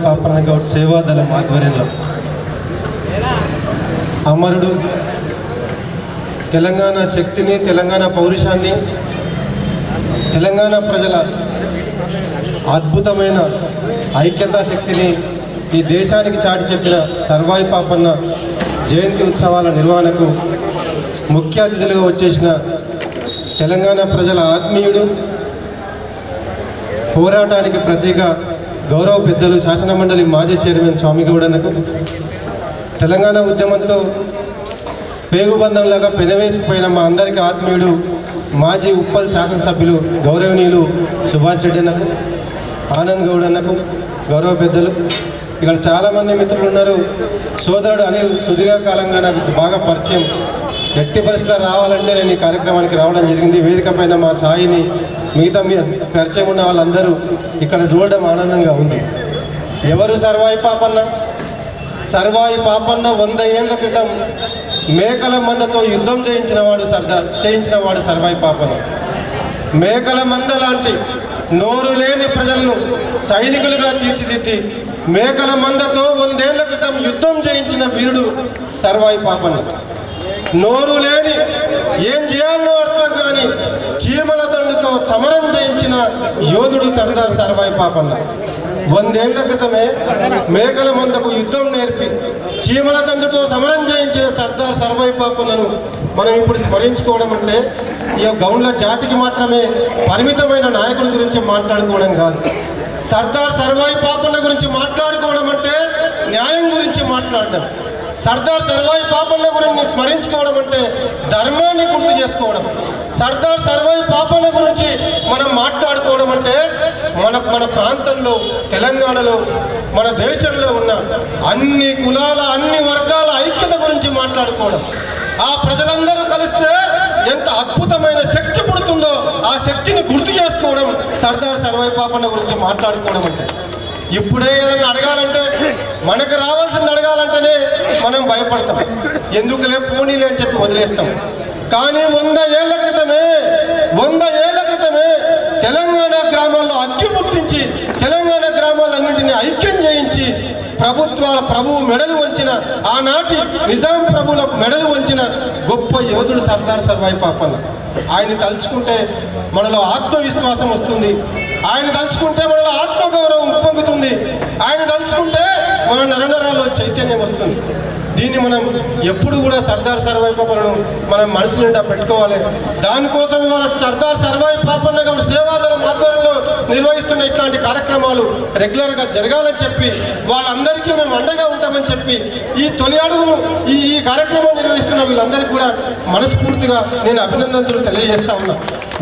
పాపన్న గౌడ్ సేవాదళం ఆధ్వర్యంలో అమరుడు తెలంగాణ శక్తిని, తెలంగాణ పౌరుషాన్ని, తెలంగాణ ప్రజల అద్భుతమైన ఐక్యతా శక్తిని ఈ దేశానికి చాటి చెప్పిన సర్వాయి పాపన్న జయంతి ఉత్సవాల నిర్వహణకు ముఖ్య అతిథులుగా వచ్చేసిన తెలంగాణ ప్రజల ఆత్మీయుడు, పోరాటానికి ప్రతీక గౌరవ పెద్దలు శాసనమండలి మాజీ చైర్మన్ స్వామిగౌడన్నకు, తెలంగాణ ఉద్యమంతో పేగుబంధంలాగా పెనవేసుకుపోయిన మా అందరికీ ఆత్మీయుడు మాజీ ఉప్పల్ శాసనసభ్యులు గౌరవనీయులు సుభాష్ రెడ్డి అన్నకు, ఆనంద్ గౌడ్ అన్నకు, గౌరవ పెద్దలు, ఇక్కడ చాలామంది మిత్రులు ఉన్నారు. సోదరుడు అనిల్ సుదీర్ఘకాలంగా నాకు బాగా పరిచయం. ఎట్టి పరిస్థితులు రావాలంటే నేను ఈ కార్యక్రమానికి రావడం జరిగింది. వేదిక పైన మా సాయిని, మిగతా పరిచయం ఉన్న వాళ్ళందరూ ఇక్కడ చూడడం ఆనందంగా ఉంది. ఎవరు సర్వాయి పాపన్న? సర్వాయి పాపన్న 100 ఏళ్ల క్రితం మేకల మందతో యుద్ధం చేయించినవాడు సర్వాయి పాపన్న. మేకల మంద లాంటి నోరు లేని ప్రజలను సైనికులుగా తీర్చిదిద్ది మేకల మందతో 100 ఏళ్ల క్రితం యుద్ధం చేయించిన వీరుడు సర్వాయి పాపన్న. నోరు లేని, ఏం చేయాలనో అర్థం కాని చీమల దండుతో సమరం చేయించిన యోధుడు సర్దార్ సర్వాయి పాపన్న. 100 ఏళ్ల క్రితమే మేకల మందకు యుద్ధం నేర్పి చీమల దండుతో సమరం చేయించిన సర్దార్ సర్వాయి పాపన్నను మనం ఇప్పుడు స్మరించుకోవడం అంటే ఈ గౌండ్ల జాతికి మాత్రమే పరిమితమైన నాయకుడి గురించి మాట్లాడుకోవడం కాదు. సర్దార్ సర్వాయి పాపన్న గురించి మాట్లాడుకోవడం అంటే న్యాయం గురించి మాట్లాడడం. సర్దార్ సర్వాయి పాపన్న గురించి స్మరించుకోవడం అంటే ధర్మాన్ని గుర్తు చేసుకోవడం. సర్దార్ సర్వాయి పాపన్న గురించి మనం మాట్లాడుకోవడం అంటే మన ప్రాంతంలో, తెలంగాణలో, మన దేశంలో ఉన్న అన్ని కులాల, అన్ని వర్గాల ఐక్యత గురించి మాట్లాడుకోవడం. ఆ ప్రజలందరూ కలిస్తే ఎంత అద్భుతమైన శక్తి పుడుతుందో ఆ శక్తిని గుర్తు చేసుకోవడం సర్దార్ సర్వాయి పాపన్న గురించి మాట్లాడుకోవడం అంటే. ఇప్పుడే ఏదైనా అడగాలంటే, మనకు రావాల్సింది అడగాలంటేనే మనం భయపడతాం. ఎందుకులే పోనీలే అని చెప్పి వదిలేస్తాం. కానీ 100 ఏళ్ల క్రితమే తెలంగాణ గ్రామాల్లో అగ్గి పుట్టించి తెలంగాణ గ్రామాలన్నింటినీ ఐక్యం చేయించి ప్రభువు మెడలు వంచిన, ఆనాటి నిజాం ప్రభుల మెడలు వంచిన గొప్ప యోధుడు సర్దార్ సర్వాయి పాపన్న. ఆయన తలుచుకుంటే మనలో ఆత్మవిశ్వాసం వస్తుంది. ఆయన తలుచుకుంటే మనలో ఆత్మగౌరవం ఉప్పొంగుతుంది. ఆయన తలుచుకుంటే మన నరనరాల్లో చైతన్యం వస్తుంది. దీన్ని మనం ఎప్పుడు కూడా సర్దార్ సర్వాయి పాపన్నను మనం మనసు నిండా పెట్టుకోవాలి. దానికోసం ఇవాళ సర్దార్ సర్వాయి పాపన్న గౌడ్ సేవాదళం ఆధ్వర్యంలో నిర్వహిస్తున్న ఇట్లాంటి కార్యక్రమాలు రెగ్యులర్గా జరగాలని చెప్పి, వాళ్ళందరికీ మేము అండగా ఉంటామని చెప్పి, ఈ తొలి అడుగును ఈ కార్యక్రమం నిర్వహిస్తున్న వీళ్ళందరికీ కూడా మనస్ఫూర్తిగా నేను అభినందనలు తెలియజేస్తా ఉన్నా.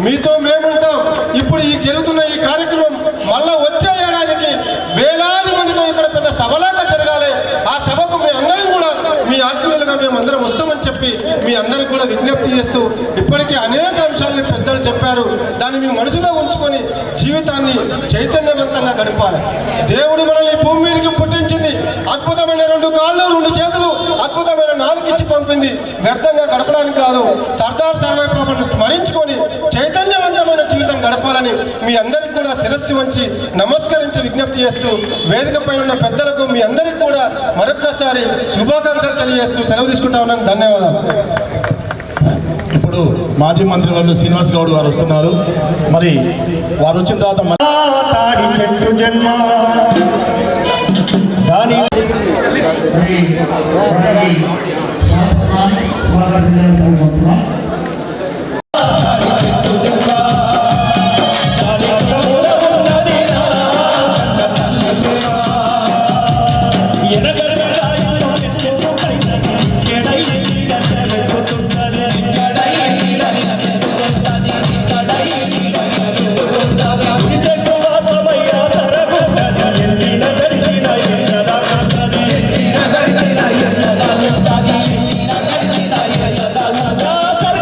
మీతో మేముంటాం. ఇప్పుడు ఈ జరుగుతున్న ఈ కార్యక్రమం మళ్ళా వచ్చే ఏడాదికి వేలాది మందితో ఇక్కడ పెద్ద సభలాగా జరగాలి. ఆ సభకు మీ అందరం కూడా, మీ ఆత్మీయులుగా మేమందరం వస్తామని చెప్పి మీ అందరికి కూడా విజ్ఞప్తి చేస్తూ, ఇప్పటికీ అనేక అంశాలను పెద్దలు చెప్పారు. దాన్ని మీ మనసులో ఉంచుకొని జీవితాన్ని చైతన్యవంతంగా గడపాలి. దేవుడు మనల్ని భూమి మీదకి పుట్టించింది. అద్భుతమైన 2 కాళ్ళు, 2 చేతులు, అద్భుతమైన 4 ఇచ్చి పంపింది. వ్యర్థంగా గడపడానికి కాదు. సర్దార్ సర్వాయి పాపన్నను స్మరించుకొని చైతన్యవంతమైన జీవితం గడపాలని మీ అందరికీ కూడా శిరస్సు వంచి నమస్కరించి విజ్ఞప్తి చేస్తూ, వేదిక పైన ఉన్న పెద్దలకు మీ అందరికీ కూడా మరొక్కసారి శుభాకాంక్షలు తెలియజేస్తూ సెలవు తీసుకుంటా ఉన్నాను. ధన్యవాదాలు. ఇప్పుడు మాజీ మంత్రి వర్యులు శ్రీనివాస్ గౌడ్ గారు వస్తున్నారు. మరి వారు వచ్చిన తర్వాత సర్వ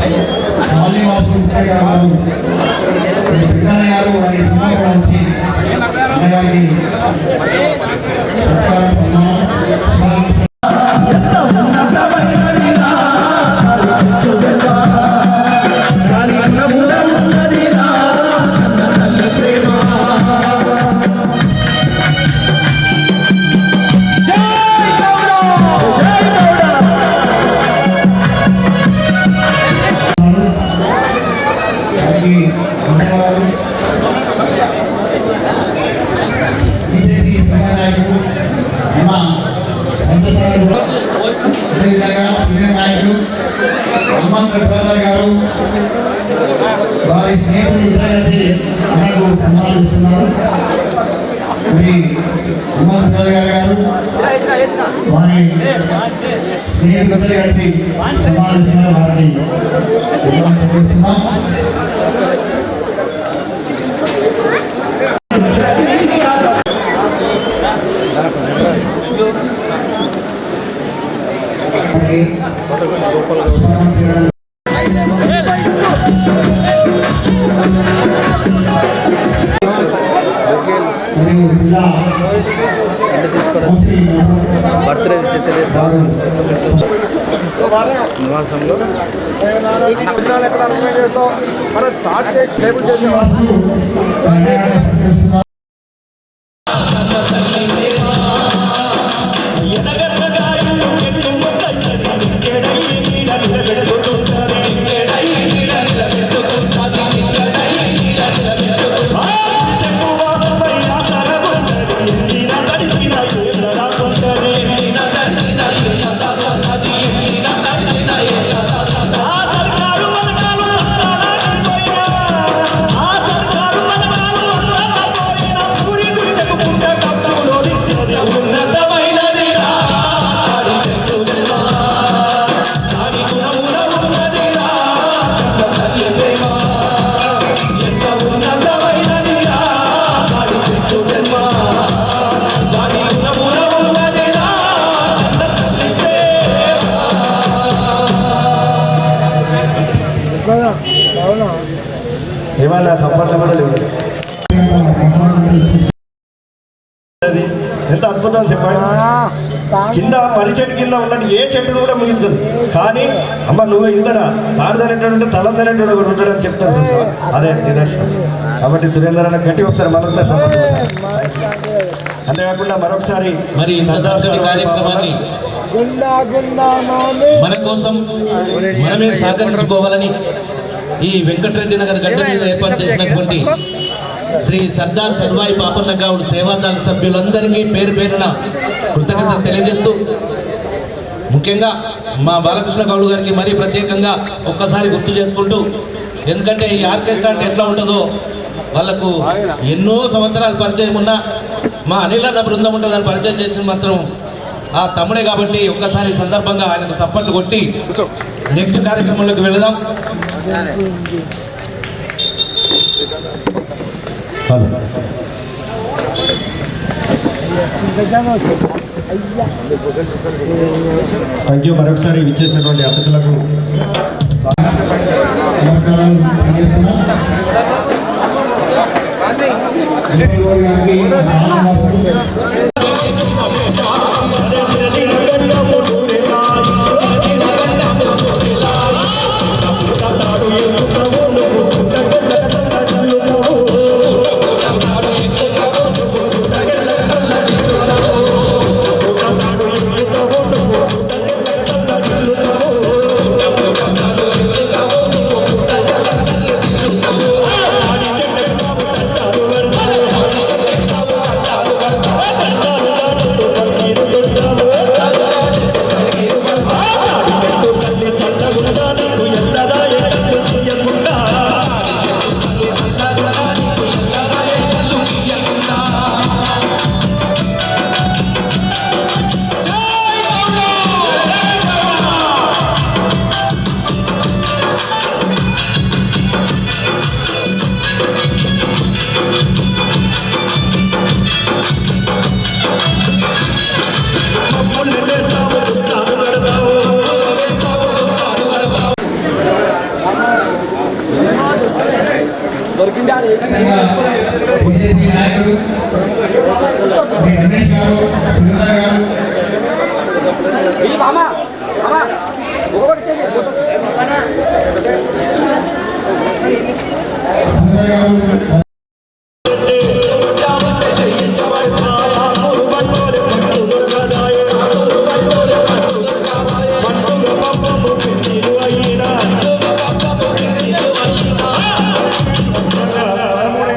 మాలివాసు ముఖ్య గారు పిల్లల గారు వారి సమాజం నుంచి అన్నగారికి బీజేపీ సమానాయకుడు అమ్మ అదేవిధంగా విజయ నాయకుడు హనుమంత బ్రదర్ గారు వారి స్నేహితులు కలిసి మనకు సన్మానిస్తున్నారు. మరి హనుమంత బ్రదర్ గారు వారి స్నేహితులు కలిసి సన్మానిస్తున్నారు. వారిని సన్మానిస్తున్నాం. బర్త్డే సెట్ చేస్తాను నివాసంలో ఏమన్నా సంపర్కం కూడా లేవు. అది ఎంత అద్భుతం చెప్పండి. కింద మర్రి చెట్టు కింద ఉన్నట్టు ఏ చెట్టు కూడా మిగులుతుంది. కానీ అమ్మ నువ్వు ఇంతనా తాడుదనేటువంటి తలందనేటువంటి ఒకటి ఉంటాడని చెప్తారు చూసుకో, అదే నిదర్శనం. కాబట్టి సురేందర్ అన్న గట్టి ఒకసారి మరొకసారి అంతేకాకుండా మరొకసారి మరి కార్యక్రమాన్ని మన కోసం మనమే సహకరించుకోవాలని ఈ వెంకటరెడ్డి నగర్ గడ్డ మీద ఏర్పాటు చేసినటువంటి శ్రీ సర్దార్ సర్వాయి పాపన్న గౌడ్ సేవాదాల సభ్యులందరికీ పేరు పేరున కృతజ్ఞతలు తెలియజేస్తూ, ముఖ్యంగా మా బాలకృష్ణ గౌడ్ గారికి మరీ ప్రత్యేకంగా ఒక్కసారి గుర్తు చేసుకుంటూ, ఎందుకంటే ఈ ఆర్కెస్ట్రా అంటే ఎట్లా ఉంటుందో వాళ్ళకు ఎన్నో సంవత్సరాలు పరిచయం ఉన్నా మా అనిలన్న బృందం ఉంటుందని పరిచయం చేసిన మాత్రం ఆ తమ్ముడే కాబట్టి ఒక్కసారి సందర్భంగా ఆయనకు తప్పట్లు కొట్టి నెక్స్ట్ కార్యక్రమంలోకి వెళదాం. Thank you. మరొకసారి ఇచ్చేసినటువంటి అతిథులకు బీజేపీ నాయకుడు శ్రీ రమేష్ గారు, సుందర్ గారు, సుందర్ గారు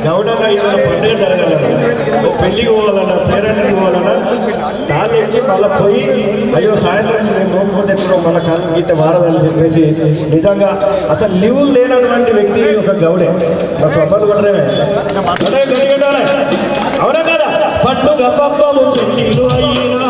గౌడన్న ఏదైనా పండుగ జరగాలన్నా పెళ్ళికి పోవాలన్నా పేరెంట్కి పోవాలన్నా తాళ్ళు ఎక్కి మళ్ళీ పోయి అయ్యో సాయంత్రం నేను పోకపోతే ఎప్పుడో మన కాలం గీత వారదని చెప్పేసి నిజంగా అసలు లీవ్ లేనటువంటి వ్యక్తి ఒక గౌడే. నా స్వప్నాలు కొట్టరేమే అవునా కదా. పండుగ పబ్బము పెళ్ళిలు అయినా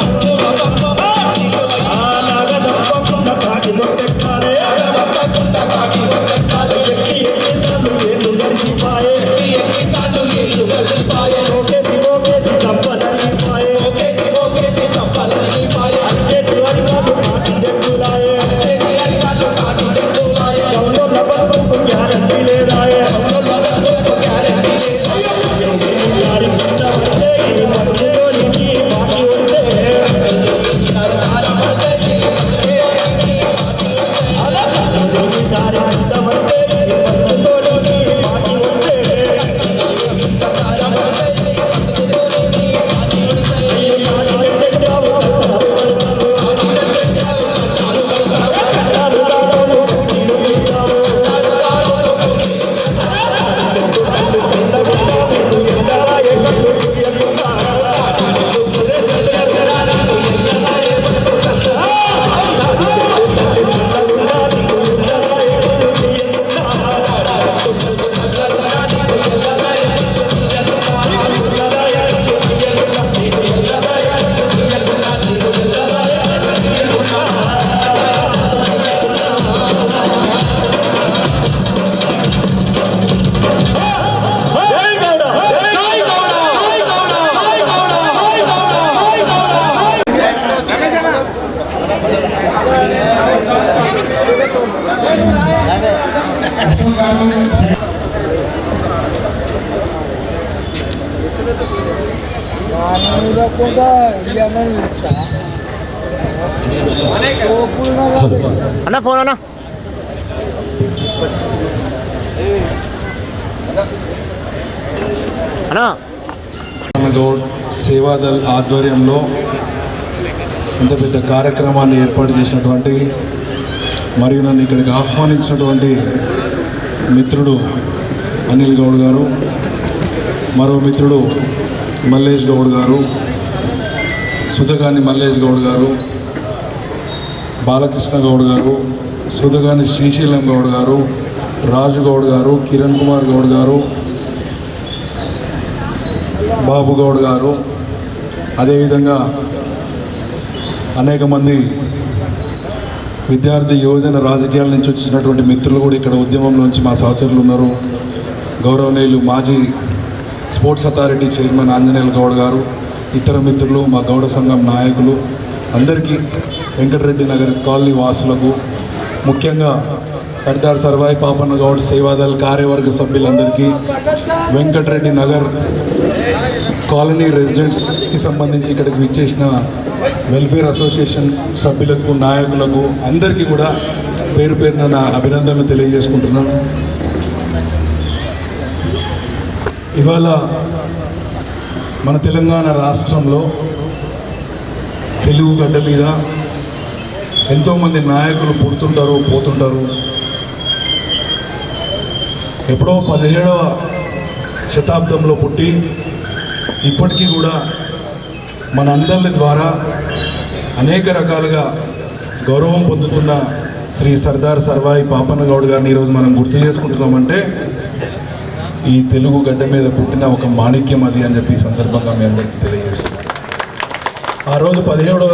అన్న ఫోన్ అన్న అన్నా గౌడ్ సేవాదల్ ఆధ్వర్యంలో ఇంత పెద్ద కార్యక్రమాన్ని ఏర్పాటు చేసినటువంటి మరియు నన్ను ఇక్కడికి ఆహ్వానించినటువంటి మిత్రుడు అనిల్ గౌడ్ గారు, మరో మిత్రుడు మల్లేష్ గౌడ్ గారు, సుధగాని మల్లేష్ గౌడ్ గారు, బాలకృష్ణ గౌడ్ గారు, సుధగాని శ్రీశైలం గౌడ్ గారు, రాజు గౌడ్ గారు, కిరణ్ కుమార్ గౌడ్ గారు, బాబు గౌడ్ గారు, అదేవిధంగా అనేక మంది విద్యార్థి యువజన రాజకీయాల నుంచి వచ్చినటువంటి మిత్రులు కూడా ఇక్కడ ఉద్యమంలోంచి మా సహచరులు ఉన్నారు. గౌరవనీయులు మాజీ sports authority chairman Anjaneyulu Goud గారు, ఇతర మిత్రులు, మా గౌడ సంఘం నాయకులు అందరికీ, వెంకటరెడ్డి నగర్ కాలనీ వాసులకు, ముఖ్యంగా సర్దార్ సర్వాయి పాపన్న గౌడ్ సేవాదల్ కార్యవర్గ సభ్యులందరికీ, వెంకటరెడ్డి నగర్ కాలనీ రెసిడెంట్స్కి సంబంధించి ఇక్కడికి విచ్చేసిన వెల్ఫేర్ అసోసియేషన్ సభ్యులకు, నాయకులకు అందరికీ కూడా పేరు పేరున నా అభినందనలు తెలియజేసుకుంటున్నాను. ఇవాళ మన తెలంగాణ రాష్ట్రంలో తెలుగు గడ్డ మీద ఎంతోమంది నాయకులు పుడుతుంటారు, పోతుంటారు. ఎప్పుడో 17వ శతాబ్దంలో పుట్టి ఇప్పటికీ కూడా మన అందరి ద్వారా అనేక రకాలుగా గౌరవం పొందుతున్న శ్రీ సర్దార్ సర్వాయి పాపన్న గౌడ్ గారిని ఈరోజు మనం గుర్తు చేసుకుంటున్నామంటే ఈ తెలుగు గడ్డ మీద పుట్టిన ఒక మాణిక్యం అది అని చెప్పి సందర్భంగా మీ అందరికీ తెలియజేస్తున్నాం. ఆ రోజు 17వ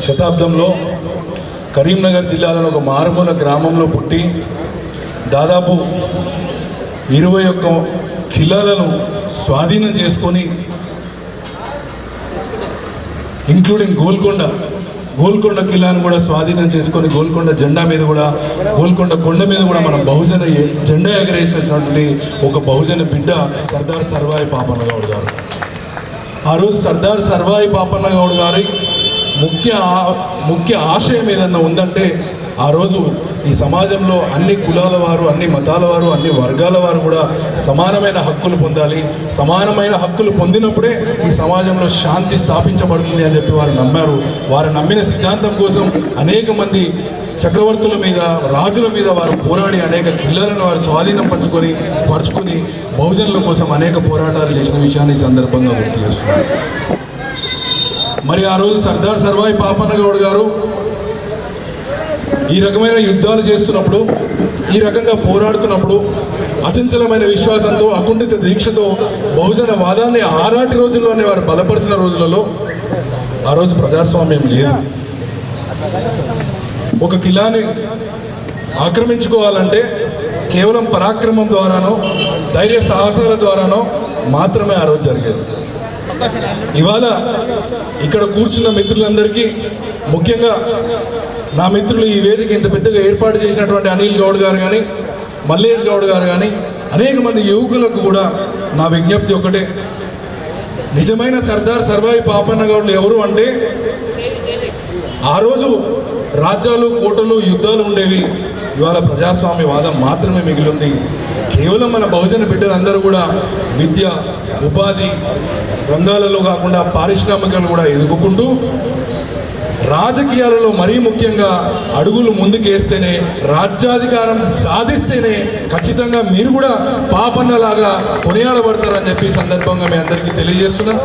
శతాబ్దంలో కరీంనగర్ జిల్లాలో ఒక మారుమూల గ్రామంలో పుట్టి దాదాపు 21 కిలాలను స్వాధీనం చేసుకొని ఇంక్లూడింగ్ గోల్కొండ గోల్కొండ కిల్లాను కూడా స్వాధీనం చేసుకొని గోల్కొండ జెండా మీద కూడా గోల్కొండ కొండ మీద కూడా మనం బహుజన జెండా ఎగరేసినటువంటి ఒక బహుజన బిడ్డ సర్దార్ సర్వాయి పాపన్న గౌడ్ గారు. ఆ రోజు సర్దార్ సర్వాయి పాపన్న గౌడ్ గారి ముఖ్య ఆశయం ఏదన్నా ఉందంటే ఆ రోజు ఈ సమాజంలో అన్ని కులాల వారు, అన్ని మతాల వారు, అన్ని వర్గాల వారు కూడా సమానమైన హక్కులు పొందాలి. సమానమైన హక్కులు పొందినప్పుడే ఈ సమాజంలో శాంతి స్థాపించబడుతుంది అని చెప్పి వారు నమ్మారు. వారు నమ్మిన సిద్ధాంతం కోసం అనేక మంది చక్రవర్తుల మీద, రాజుల మీద వారు పోరాడి అనేక కిల్లాలను వారు స్వాధీనం పరుచుకొని బహుజనుల కోసం అనేక పోరాటాలు చేసిన విషయాన్ని ఈ సందర్భంగా గుర్తు చేస్తున్నారు. మరి ఆ రోజు సర్దార్ సర్వాయి పాపన్న గౌడ్ గారు ఈ రకమైన యుద్ధాలు చేస్తున్నప్పుడు, ఈ రకంగా పోరాడుతున్నప్పుడు అచంచలమైన విశ్వాసంతో, అకుంఠిత దీక్షతో బహుజన వాదాన్ని ఆనాటి రోజుల్లోనే వారు బలపరిచిన రోజులలో ఆ రోజు ప్రజాస్వామ్యం లేదు. ఒక కిలాని ఆక్రమించుకోవాలంటే కేవలం పరాక్రమం ద్వారానో, ధైర్య సాహసాల ద్వారానో మాత్రమే ఆ రోజు జరిగేది. ఇవాళ ఇక్కడ కూర్చున్న మిత్రులందరికీ, ముఖ్యంగా నా మిత్రులు ఈ వేదిక ఇంత పెద్దగా ఏర్పాటు చేసినటువంటి అనిల్ గౌడ్ గారు కానీ, మల్లేష్ గౌడ్ గారు కానీ, అనేక మంది యువకులకు కూడా నా విజ్ఞప్తి ఒకటే, నిజమైన సర్దార్ సర్వాయి పాపన్న గౌడ్లు ఎవరు అంటే, ఆ రోజు రాజ్యాలు, కోటలు, యుద్ధాలు ఉండేవి. ఇవాళ ప్రజాస్వామ్యవాదం మాత్రమే మిగిలింది. కేవలం మన బహుజన బిడ్డలందరూ కూడా విద్య, ఉపాధి రంగాలలో కాకుండా పారిశ్రామికలు కూడా ఎదుగుకుంటూ రాజకీయాలలో మరీ ముఖ్యంగా అడుగులు ముందుకేస్తేనే, రాజ్యాధికారం సాధిస్తేనే ఖచ్చితంగా మీరు కూడా పాపన్నలాగా కొనియాడబడతారని చెప్పి సందర్భంగా మీ అందరికీ తెలియజేస్తున్నా.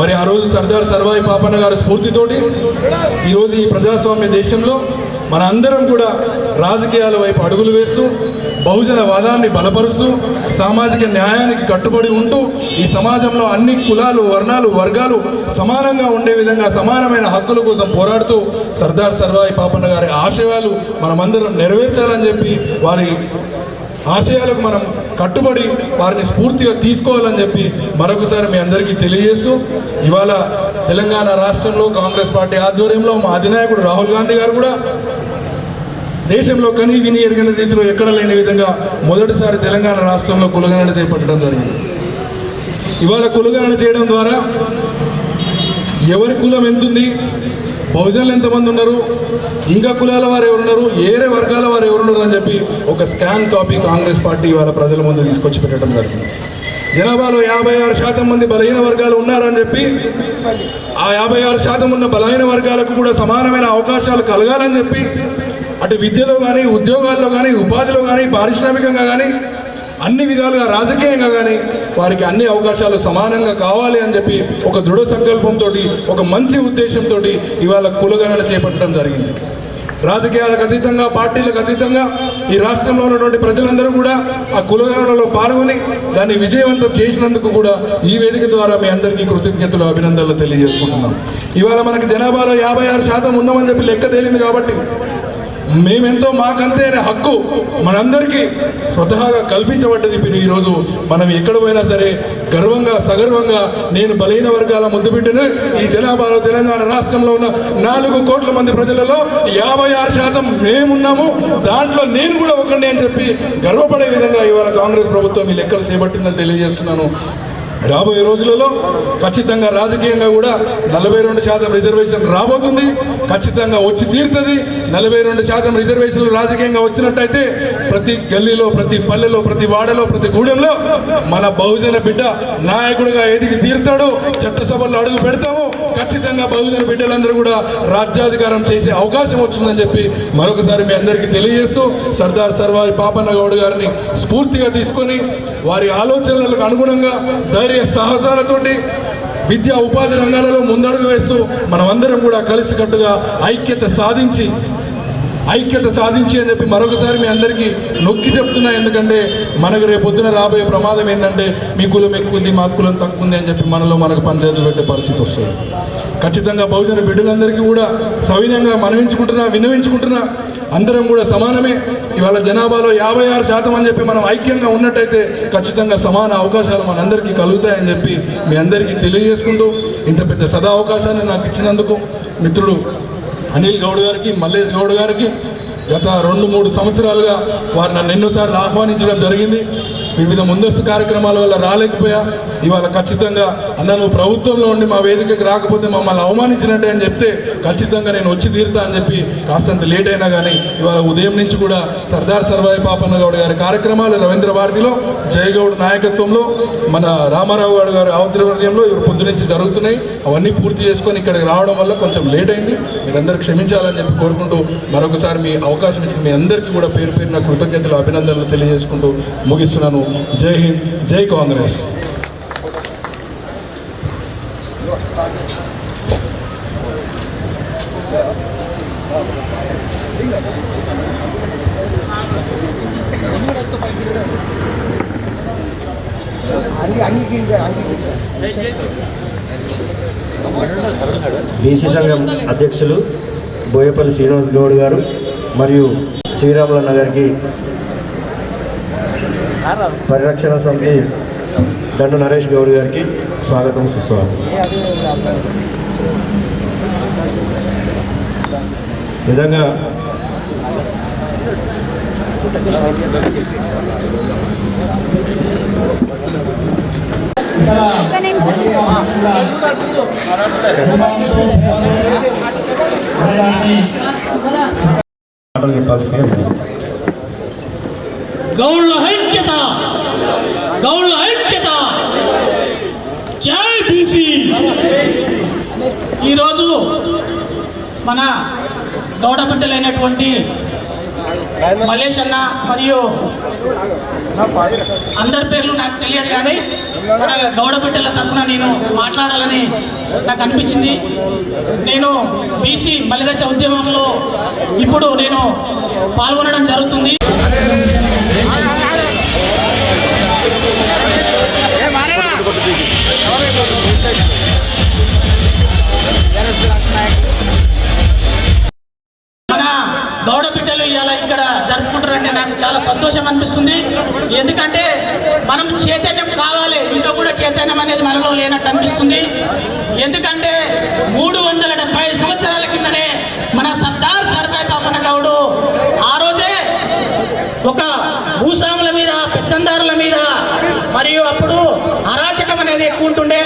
మరి ఆ రోజు సర్దార్ సర్వాయి పాపన్న గారి స్ఫూర్తితోటి ఈరోజు ఈ ప్రజాస్వామ్య దేశంలో మన అందరం కూడా రాజకీయాల వైపు అడుగులు వేస్తూ, బహుజన వాదాన్ని బలపరుస్తూ, సామాజిక న్యాయానికి కట్టుబడి ఉంటూ, ఈ సమాజంలో అన్ని కులాలు, వర్ణాలు, వర్గాలు సమానంగా ఉండే విధంగా సమానమైన హక్కుల కోసం పోరాడుతూ సర్దార్ సర్వాయి పాపన్న గారి ఆశయాలు మనమందరం నెరవేర్చాలని చెప్పి, వారి ఆశయాలకు మనం కట్టుబడి వారిని స్ఫూర్తిగా తీసుకోవాలని చెప్పి మరొకసారి మీ అందరికీ తెలియజేస్తూ, ఇవాళ తెలంగాణ రాష్ట్రంలో కాంగ్రెస్ పార్టీ ఆధ్వర్యంలో మా అధినాయకుడు రాహుల్ గాంధీ గారు కూడా దేశంలో కనీ విని ఎరిగిన రీతిలో ఎక్కడ లేని విధంగా మొదటిసారి తెలంగాణ రాష్ట్రంలో కులగణన చేపట్టడం జరిగింది. ఇవాళ కులగణన చేయడం ద్వారా ఎవరి కులం ఎంతుంది, బహుజనులు ఎంతమంది ఉన్నారు, ఇంకా కులాల వారు ఎవరున్నారు, ఏరే వర్గాల వారు ఎవరున్నారు అని చెప్పి ఒక స్కాన్ కాపీ కాంగ్రెస్ పార్టీ ఇవాళ ప్రజల ముందు తీసుకొచ్చి పెట్టడం జరిగింది. జనాభాలో 56% మంది బలహీన వర్గాలు ఉన్నారని చెప్పి ఆ 56% ఉన్న బలహీన వర్గాలకు కూడా సమానమైన అవకాశాలు కలగాలని చెప్పి అటు విద్యలో కానీ, ఉద్యోగాల్లో కానీ, ఉపాధిలో కానీ, పారిశ్రామికంగా కానీ, అన్ని విధాలుగా రాజకీయంగా కానీ వారికి అన్ని అవకాశాలు సమానంగా కావాలి అని చెప్పి ఒక దృఢ సంకల్పంతో, ఒక మంచి ఉద్దేశంతో ఇవాళ కులగణన చేపట్టడం జరిగింది. రాజకీయాలకు అతీతంగా, పార్టీలకు అతీతంగా ఈ రాష్ట్రంలో ఉన్నటువంటి ప్రజలందరూ కూడా ఆ కులగణనలో పాల్గొని దాన్ని విజయవంతం చేసినందుకు కూడా ఈ వేదిక ద్వారా మీ అందరికీ కృతజ్ఞతలు, అభినందనలు తెలియజేసుకుంటున్నాం. ఇవాళ మనకి జనాభాలో 56% ఉన్నామని చెప్పి లెక్క తేలింది కాబట్టి మేమెంతో మాకంతే అనే హక్కు మనందరికీ స్వతహాగా కల్పించబడ్డది. ఇప్పుడు ఈరోజు మనం ఎక్కడ పోయినా సరే గర్వంగా, సగర్వంగా నేను బలహీన వర్గాల ముద్దుబిడ్డను, ఈ జనాభాలో తెలంగాణ రాష్ట్రంలో ఉన్న 4 కోట్ల మంది ప్రజలలో 56% మేమున్నాము, దాంట్లో నేను కూడా ఒకరిని అని చెప్పి గర్వపడే విధంగా ఇవాళ కాంగ్రెస్ ప్రభుత్వం ఈ లెక్కలు చేపట్టిందని తెలియజేస్తున్నాను. రాబోయే రోజులలో ఖచ్చితంగా రాజకీయంగా కూడా 42% రిజర్వేషన్ రాబోతుంది, ఖచ్చితంగా వచ్చి తీరుతుంది. 42% రిజర్వేషన్లు రాజకీయంగా వచ్చినట్టయితే ప్రతి గల్లీలో, ప్రతి పల్లెలో, ప్రతి వాడలో, ప్రతి గూడెంలో మన బహుజన బిడ్డ నాయకుడిగా ఎదిగి తీరుతాడు. చట్టసభల్లో అడుగు పెడతాము. ఖచ్చితంగా బహుజన బిడ్డలందరూ కూడా రాజ్యాధికారం చేసే అవకాశం వచ్చిందని చెప్పి మరొకసారి మీ అందరికీ తెలియజేస్తూ, సర్దార్ సర్వాయి పాపన్న గౌడ్ గారిని స్ఫూర్తిగా తీసుకొని వారి ఆలోచనలకు అనుగుణంగా ధైర్య సాహసాలతోటి విద్యా ఉపాధి రంగాలలో ముందడుగు వేస్తూ మనమందరం కూడా కలిసికట్టుగా ఐక్యత సాధించి అని చెప్పి మరొకసారి మీ అందరికీ నొక్కి చెప్తున్నా. ఎందుకంటే మనకు రేపొద్దున రాబోయే ప్రమాదం ఏంటంటే మీ కులం ఎక్కువ ఉంది, మా కులం తక్కువ ఉంది అని చెప్పి మనకు పంచాయతీలు పెట్టే పరిస్థితి వస్తుంది. ఖచ్చితంగా బహుజన బిడ్డలందరికీ కూడా సవినయంగా విన్నవించుకుంటున్నా అందరం కూడా సమానమే. ఇవాళ జనాభాలో 56% అని చెప్పి మనం ఐక్యంగా ఉన్నట్టయితే ఖచ్చితంగా సమాన అవకాశాలు మనందరికీ కలుగుతాయని చెప్పి మీ అందరికీ తెలియజేసుకుంటూ ఇంత పెద్ద సదా అవకాశాన్ని నాకు ఇచ్చినందుకు మిత్రుడు అనిల్ గౌడ్ గారికి, మల్లేష్ గౌడ్ గారికి గత 2-3 సంవత్సరాలుగా వారు నన్ను ఎన్నోసార్లు ఆహ్వానించడం జరిగింది. వివిధ ముందస్తు కార్యక్రమాల వల్ల రాలేకపోయా. ఇవాళ ఖచ్చితంగా అన్న నువ్వు ప్రభుత్వంలో ఉండి మా వేదికకి రాకపోతే మమ్మల్ని అవమానించినట్టే అని చెప్తే ఖచ్చితంగా నేను వచ్చి తీరుతా అని చెప్పి కాస్తంత లేట్ అయినా కానీ ఇవాళ ఉదయం నుంచి కూడా సర్దార్ సర్వాయి పాపన్న గౌడ్ గారి కార్యక్రమాలు రవీంద్ర భారతిలో జయగౌడ్ నాయకత్వంలో మన రామారావు గౌడ్ గారి ఆధ్వర్యంలో ఇవి పొద్దు నుంచి జరుగుతున్నాయి. అవన్నీ పూర్తి చేసుకొని ఇక్కడికి రావడం వల్ల కొంచెం లేట్ అయింది. మీరందరూ క్షమించాలని చెప్పి కోరుకుంటూ మరొకసారి మీ అవకాశం ఇచ్చిన మీ అందరికీ కూడా పేరు పేరున కృతజ్ఞతలు, అభినందనలు తెలియజేసుకుంటూ ముగిస్తున్నాను. జై హింద్, జై కాంగ్రెస్. బీసీ సంఘం అధ్యక్షులు బోయపల్లి శ్రీనివాస్ గౌడ్ గారు మరియు శ్రీరాములన్న గారికి, పరిరక్షణ సమితి దండు నరేష్ గౌడ్ గారికి స్వాగతం, సుస్వాగతం. నిజంగా మాటలు చెప్పాల్సింది. గౌళ్ళ ఐక్యత, గౌళ్ళ ఐక్యత, జై బీసీ. ఈరోజు మన గౌడ బిడ్డలైనటువంటి మల్లేష్ అన్న మరియు అందరి పేర్లు నాకు తెలియదు కానీ మన గౌడ బిడ్డల తరఫున నేను మాట్లాడాలని నాకు అనిపించింది. నేను బీసీ మలిదశ ఉద్యమంలో ఇప్పుడు నేను పాల్గొనడం జరుగుతుంది. మన గౌడ బిడ్డలు ఇలా ఇక్కడ జరుపుకుంటారంటే నాకు చాలా సంతోషం అనిపిస్తుంది. ఎందుకంటే మనం చైతన్యం కావాలి, ఇంకా కూడా చైతన్యం అనేది మనలో లేనట్టు అనిపిస్తుంది. ఎందుకంటే 375 సంవత్సరాల కిందనే మన సర్దార్ సర్వాయి పాపన్న గౌడు ఆ రోజే ఒక భూస్వాముల మీద, పెత్తందారుల మీద, మరియు అప్పుడు అరాచకం అనేది ఎక్కువ ఉంటుండే.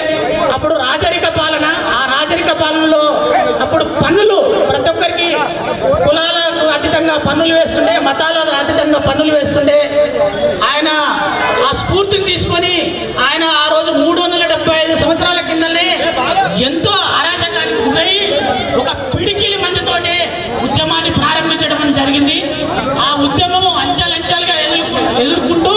అప్పుడు రాజరిక పాలన, ఆ రాజరిక పాలనలో అప్పుడు పన్నులు ప్రతి ఒక్కరికి కులాలకు అతీతంగా పన్నులు వేస్తుండే, మతాలకు అతీతంగా పన్నులు వేస్తుండే. ఆయన ఆ స్ఫూర్తిని తీసుకొని ఆయన ఆ రోజు 375 సంవత్సరాల కిందనే ఎంతో అరాచకానికి గురై ఒక పిడికిలి మందితోటి ఉద్యమాన్ని ప్రారంభించడం జరిగింది. ఆ ఉద్యమము అంచెలంచెలుగా ఎదుర్కొంటూ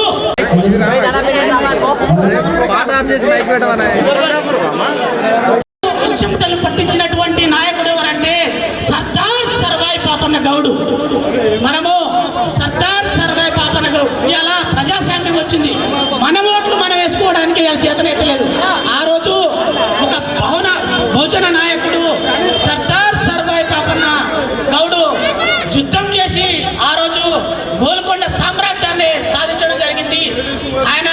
చెమటలు పట్టించినటువంటి నాయకుడు ఎవరంటే సర్దార్ సర్వాయి పాపన్న గౌడు. మనము సర్దార్ సర్వాయి పాపన్న గౌడు ఇలా ప్రజాస్వామ్యం వచ్చింది, మన ఓట్లు మనం వేసుకోవడానికి ఇలా చేతనైతే లేదు. ఆ రోజు ఒక బహుజన నాయకుడు సర్దార్ సర్వాయి పాపన్న గౌడు యుద్ధం చేసి ఆ రోజు గోల్కొండ సామ్రాజ్యాన్ని సాధించడం జరిగింది. ఆయన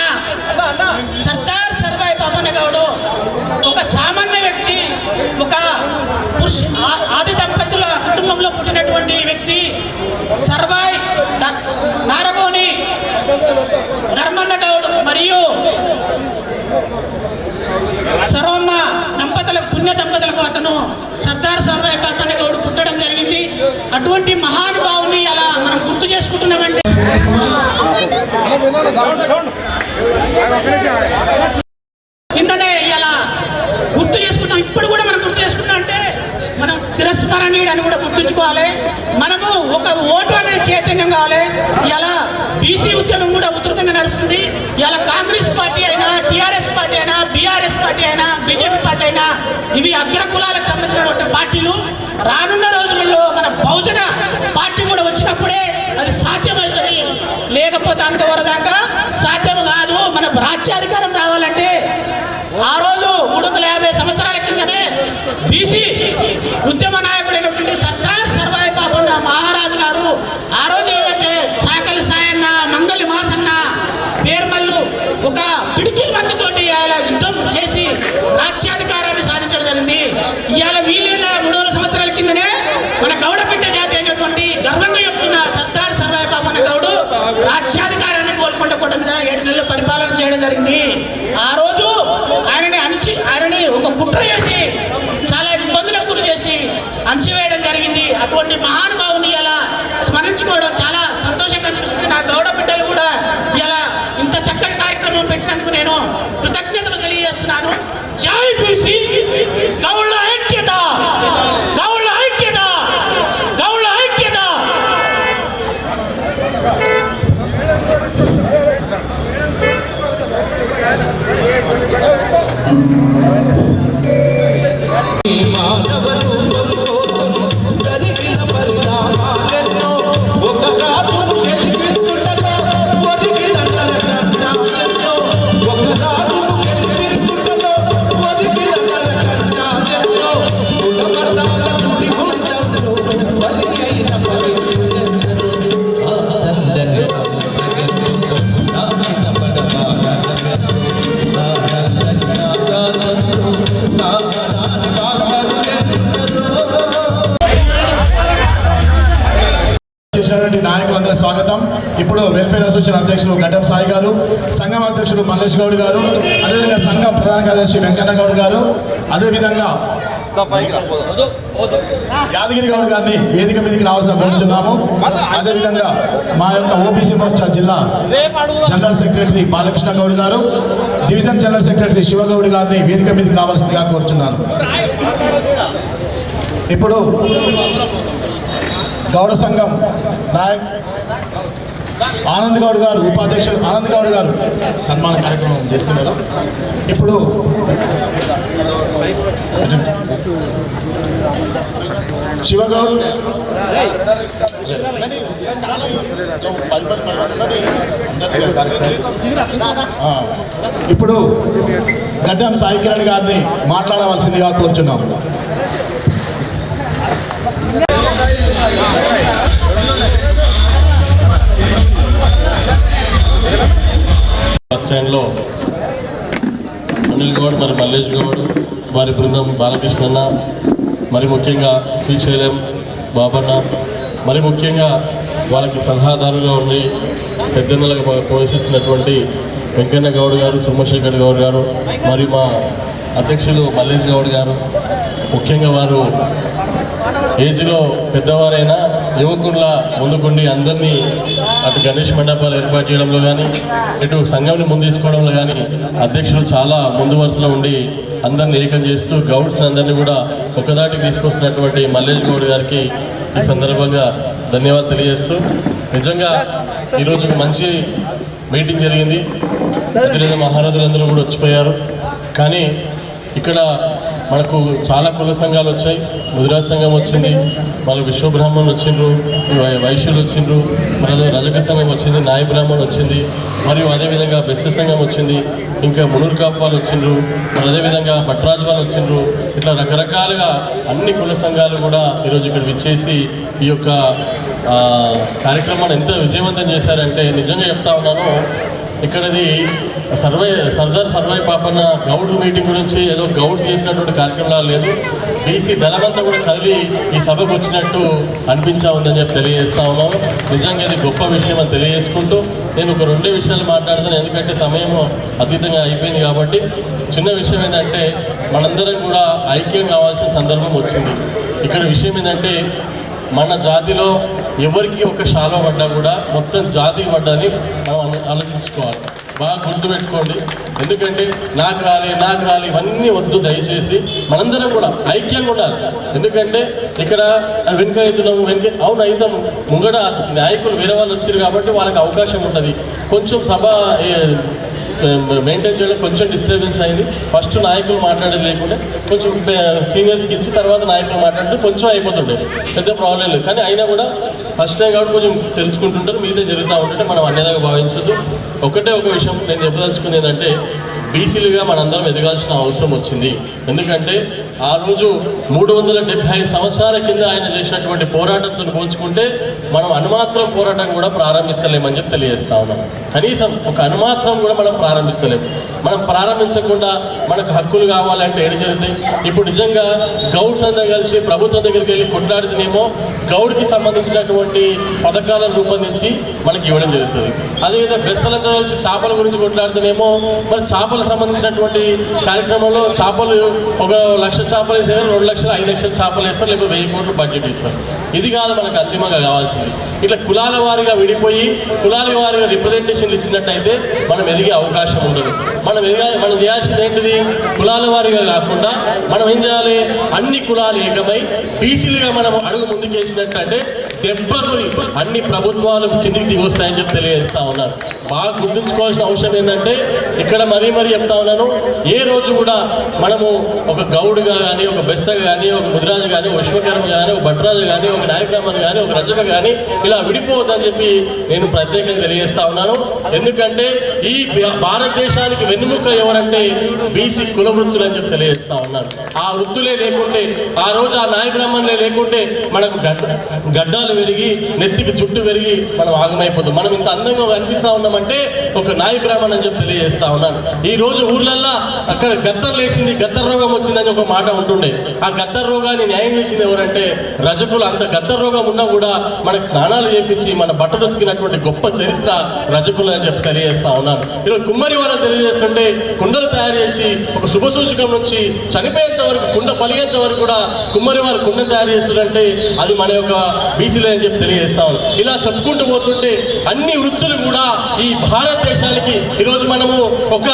సర్దార్ సర్వాయి పాపన్న గౌడు ఒక సామాన్య వ్యక్తి, ఒక ఆది దంపతుల కుటుంబంలో పుట్టినటువంటి వ్యక్తి. సర్వాయి నారగోని ధర్మన్న గౌడ్ మరియు సర్వమ్మ పుణ్య దంపతులకు అతను సర్దార్ సర్వాయి పాపన్న గౌడ్ పుట్టడం జరిగింది. అటువంటి మహానుభావుని అలా మనం గుర్తు చేసుకుంటున్నామంటే కిందనే ఇలా గుర్తు చేసుకుంటాం. ఇప్పుడు కూడా మనం గుర్తు చేసుకుంటాం అంటే మనం చిరస్మరణీయుడని కూడా గుర్తుంచుకోవాలి. మనము ఒక ఓటు అనేది చైతన్యం కావాలి. ఇలా బీసీ ఉద్యమం కూడా ఉధృతంగా నడుస్తుంది. ఇలా కాంగ్రెస్ పార్టీ అయినా, టీఆర్ఎస్ పార్టీ అయినా, బీఆర్ఎస్ పార్టీ అయినా, బీజేపీ పార్టీ అయినా, ఇవి అగ్ర కులాలకు సంబంధించినటువంటి పార్టీలు. రానున్న రోజులలో మన బహుజన పార్టీ కూడా వచ్చినప్పుడే అది సాధ్యమవుతుంది, లేకపోతే అంతవరదాకా సాధ్యం కాదు. మన రాజ్యాధికారం రావాలంటే ఆ రోజు 350 సంవత్సరాల కిందనే బీసీ ఉద్యమ నాయకుడైనటువంటి సర్దార్ సర్వాయి పాపన్న మహారాజు గారు ఆ రోజు ఏదైతే సాకలి సాయన్న, మంగళి మాసన్న, పేర్మల్లు ఒక పిడికిల మందితోటి ఇలా యుద్ధం చేసి రాజ్యాధికారాన్ని సాధించడం జరిగింది. ఇవాళ వీళ్ళ 300 సంవత్సరాల కిందనే మన రాజ్యాధికారాన్ని గోల్కొండ కోట మీద 7 నెలలు పరిపాలన చేయడం జరిగింది. ఆ రోజు ఆయనని ఒక కుట్ర చేసి చాలా ఇబ్బందులకు గురి చేసి అణచివేయడం జరిగింది. అటువంటి మహానుభావుని ఇలా స్మరించుకోవడం చాలా సంతోషంగా అనిపిస్తుంది. నా గౌడ బిడ్డలు కూడా ఇలా ఇంత చక్కటి కార్యక్రమం పెట్టినందుకు నేను కృతజ్ఞతలు తెలియజేస్తున్నాను. జై బీసీ, గౌళ్ళ ఐక్యత, గౌళ్ళ ఐక్యత, గౌళ్ళ ఐక్యత. నాయకులందరూ స్వాగతం. ఇప్పుడు వెల్ఫేర్ అసోసియేషన్ అధ్యక్షులు గడ్డం సాయి గారు, సంఘం అధ్యక్షులు మల్లేష్ గౌడ్ గారు, అదేవిధంగా సంఘం ప్రధాన కార్యదర్శి వెంకన్న గౌడ్ గారు, అదేవిధంగా యాదగిరి గౌడ్ గారిని వేదిక మీదకి రావాల్సిన కోరుతున్నాము. అదేవిధంగా మా యొక్క ఓబీసీ మోర్చా జిల్లా జనరల్ సెక్రటరీ బాలకృష్ణ గౌడ్ గారు, డివిజన్ జనరల్ సెక్రటరీ శివగౌడ్ గారిని వేదిక మీదకి రావాల్సిందిగా కోరుతున్నాను. ఇప్పుడు గౌడ సంఘం నాయక్ ఆనంద్ గౌడ్ గారు, ఉపాధ్యక్షుడు ఆనంద్ గౌడ్ గారు సన్మాన కార్యక్రమం చేసుకున్నారు. ఇప్పుడు శివగౌడ్, ఇప్పుడు గడ్డం సాయి కిరణ్ గారిని మాట్లాడవలసిందిగా కోరుచున్నాం. బస్ స్టాండ్లో అనిల్ గౌడ్, మరి మల్లేష్ గౌడ్, వారి బృందం, బాలకృష్ణన్న, మరి ముఖ్యంగా శ్రీశైలం బాబన్న, మరి ముఖ్యంగా వాళ్ళకి సలహాదారుగా ఉండి పెద్దన్నలకు పోషిస్తున్నటువంటి వెంకన్న గౌడ్ గారు, సోమశేఖర్ గౌడ్ గారు, మరి మా అధ్యక్షులు మల్లేష్ గౌడ్ గారు, ముఖ్యంగా వారు ఏజ్లో పెద్దవారైనా యువకుల్లా ముందుకుండి అందరినీ అటు గణేష్ మండపాలు ఏర్పాటు చేయడంలో కానీ, ఇటు సంఘంని ముందు తీసుకోవడంలో కానీ అధ్యక్షులు చాలా ముందు వరుసలో ఉండి అందరినీ ఏకం చేస్తూ గౌడ్స్ని అందరినీ కూడా ఒకదాటికి తీసుకొస్తున్నటువంటి మల్లేష్ గౌడ్ గారికి ఈ సందర్భంగా ధన్యవాదాలు తెలియజేస్తూ, నిజంగా ఈరోజు మంచి మీటింగ్ జరిగింది. అతిరేజ మహారాజులందరూ కూడా వచ్చిపోయారు. కానీ ఇక్కడ మనకు చాలా కుల సంఘాలు వచ్చాయి. ముదిరాజ్ సంఘం వచ్చింది, వాళ్ళు విశ్వబ్రాహ్మణ్ వచ్చిండ్రు, వైశ్యులు వచ్చిండ్రు, మరి రజక సంఘం వచ్చింది, నాయ బ్రాహ్మణ్ వచ్చింది, మరియు అదేవిధంగా బెస్త సంఘం వచ్చింది, ఇంకా మునూరు కాపు వాళ్ళు వచ్చిండ్రు, మరి అదేవిధంగా భట్రాజు వాళ్ళు వచ్చిండ్రు. ఇట్లా రకరకాలుగా అన్ని కుల సంఘాలు కూడా ఈరోజు ఇక్కడ విచ్చేసి ఈ యొక్క కార్యక్రమాన్ని ఎంత విజయవంతం చేశారంటే, నిజంగా చెప్తా ఉన్నాను, ఇక్కడది సర్దార్ సర్వాయి పాపన్న గౌడ్ మీటింగ్ గురించి ఏదో గౌడ్స్ చేసినటువంటి కార్యక్రమాలు లేదు. బీసీ దళమంతా కూడా కదిలి ఈ సభకు వచ్చినట్టు అనిపించా ఉందని చెప్పి తెలియజేస్తా ఉన్నాను. నిజంగా ఇది గొప్ప విషయం అని తెలియజేసుకుంటూ నేను ఒక 2 విషయాలు మాట్లాడతాను, ఎందుకంటే సమయం అతీతంగా అయిపోయింది కాబట్టి. చిన్న విషయం ఏంటంటే, మనందరం కూడా ఐక్యం కావాల్సిన సందర్భం వచ్చింది. ఇక్కడ విషయం ఏంటంటే, మన జాతిలో ఎవరికి ఒక శాలో పడ్డా కూడా మొత్తం జాతికి పడ్డని మనం ఆలోచించుకోవాలి. బాగా గుర్తుపెట్టుకోండి. ఎందుకంటే నాకు రాలి ఇవన్నీ వద్దు. దయచేసి మనందరం కూడా ఐక్యంగా ఉండాలి. ఎందుకంటే ఇక్కడ వెనుక అవుతున్నాము, అవును అవుతాము, ముంగడ నాయకులు వేరే వాళ్ళు వచ్చారు కాబట్టి వాళ్ళకి అవకాశం ఉంటుంది. కొంచెం సభ మెయింటైన్ చేయడం కొంచెం డిస్టర్బెన్స్ అయింది. ఫస్ట్ నాయకులు మాట్లాడేది లేకుండా కొంచెం సీనియర్స్కి ఇచ్చి తర్వాత నాయకులు మాట్లాడితే కొంచెం అయిపోతుండే, పెద్ద ప్రాబ్లం లేదు. కానీ అయినా కూడా ఫస్ట్ టైం కాబట్టి కొంచెం తెలుసుకుంటుంటారు, మీదే జరుగుతూ ఉంటుంటే మనం అన్నేదాకా భావించద్దు. ఒకటే ఒక విషయం నేను చెప్పదలుచుకునేది ఏంటంటే, బీసీలుగా మనందరం ఎదగాల్సిన అవసరం వచ్చింది. ఎందుకంటే ఆ రోజు 375 సంవత్సరాల కింద ఆయన చేసినటువంటి పోరాటంతో పోల్చుకుంటే మనం అనుమాత్రం పోరాటం కూడా ప్రారంభిస్తలేమని చెప్పి తెలియజేస్తా ఉన్నాం. కనీసం ఒక అనుమాత్రం కూడా మనం ప్రారంభిస్తలేము. మనం ప్రారంభించకుండా మనకు హక్కులు కావాలంటే ఏడు జరుగుతాయి. ఇప్పుడు నిజంగా గౌడ్స్ అందరూ కలిసి ప్రభుత్వం దగ్గరికి వెళ్ళి కొట్లాడితేనేమో గౌడ్కి సంబంధించినటువంటి పథకాలను రూపొందించి మనకి ఇవ్వడం జరుగుతుంది. అదేవిధంగా బెస్తలంతా కలిసి చేపల గురించి కొట్లాడితేనేమో మరి చేపలకు సంబంధించినటువంటి కార్యక్రమంలో చేపలు 1,00,000 చేపలు వేస్తారు, 2 లక్షలు 5 లక్షల చేపలు వేస్తారు, లేకపోతే 1000 కోట్లు బడ్జెట్ ఇస్తారు. ఇది కాదు మనకు అంతిమంగా కావాల్సింది. ఇట్లా కులాల వారీగా విడిపోయి కులాల వారీగా రిప్రజెంటేషన్లు ఇచ్చినట్టయితే మనం ఎదిగే అవకాశం ఉండదు. మనం చేయాల్సింది ఏంటిది? కులాల వారీగా కాకుండా మనం ఏం చేయాలి? అన్ని కులాలు ఏకమై బీసీలుగా మనం అడుగు ముందుకేసినట్టంటే దెబ్బకొని అన్ని ప్రభుత్వాలు కిందికి దిగొస్తాయని చెప్పి తెలియజేస్తా ఉన్నాను. బాగా గుర్తుంచుకోవాల్సిన అవసరం ఏంటంటే ఇక్కడ మరీ చెప్తా ఉన్నాను, ఏ రోజు కూడా మనము ఒక గౌడుగా కానీ, ఒక బెస్సగా కానీ, ఒక ముదిరాజు కానీ, ఒక విశ్వకర్మ కానీ, ఒక భట్రాజు కానీ, ఒక నాయబ్రాహ్మణ్ కానీ, ఒక రజక కానీ ఇలా విడిపోవద్దని చెప్పి నేను ప్రత్యేకంగా తెలియజేస్తా ఉన్నాను. ఎందుకంటే ఈ భారతదేశానికి వెన్నుముక్క ఎవరంటే బీసీ కుల వృత్తులు అని చెప్పి తెలియజేస్తా ఉన్నాను. ఆ వృత్తులే లేకుంటే, ఆ రోజు ఆ నాయబ్రాహ్మణులే లేకుంటే మనకు గడ్డాలు పెరిగి నెత్తికి చుట్టూ పెరిగి మనం ఆగమైపోతాం. మనం ఇంత అందంగా కనిపిస్తా ఉన్నామంటే ఒక నాయబ్రాహ్మణ్ అని చెప్పి తెలియజేస్తా ఉన్నాను. ఈ రోజు ఊర్లల్లో అక్కడ గత్తర్ లేచింది, గత్తర్ రోగం వచ్చిందని ఒక మాట ఉంటుండే. ఆ గత్తర్ రోగాన్ని న్యాయం చేసింది ఎవరంటే రజకులు. అంత గత్తర్ రోగం ఉన్నా కూడా మనకు స్నానాలు చేపించి మన బట్టలు ఉతికినటువంటి గొప్ప చరిత్ర రజకులు అని చెప్పి తెలియజేస్తా ఉన్నాను. ఈరోజు కుమ్మరి వాళ్ళని తెలియజేస్తుంటే కుండలు తయారు చేసి ఒక శుభసూచకం నుంచి చనిపోయేంత వరకు, కుండ పలిగేంత వరకు కూడా కుమ్మరి వారు కుండను తయారు చేస్తుంటే అది మన యొక్క బీసీలే అని చెప్పి తెలియజేస్తా ఉన్నాం. ఇలా చెప్పుకుంటూ పోతుంటే అన్ని వృత్తులు కూడా ఈ భారతదేశానికి ఈరోజు మనము ఒక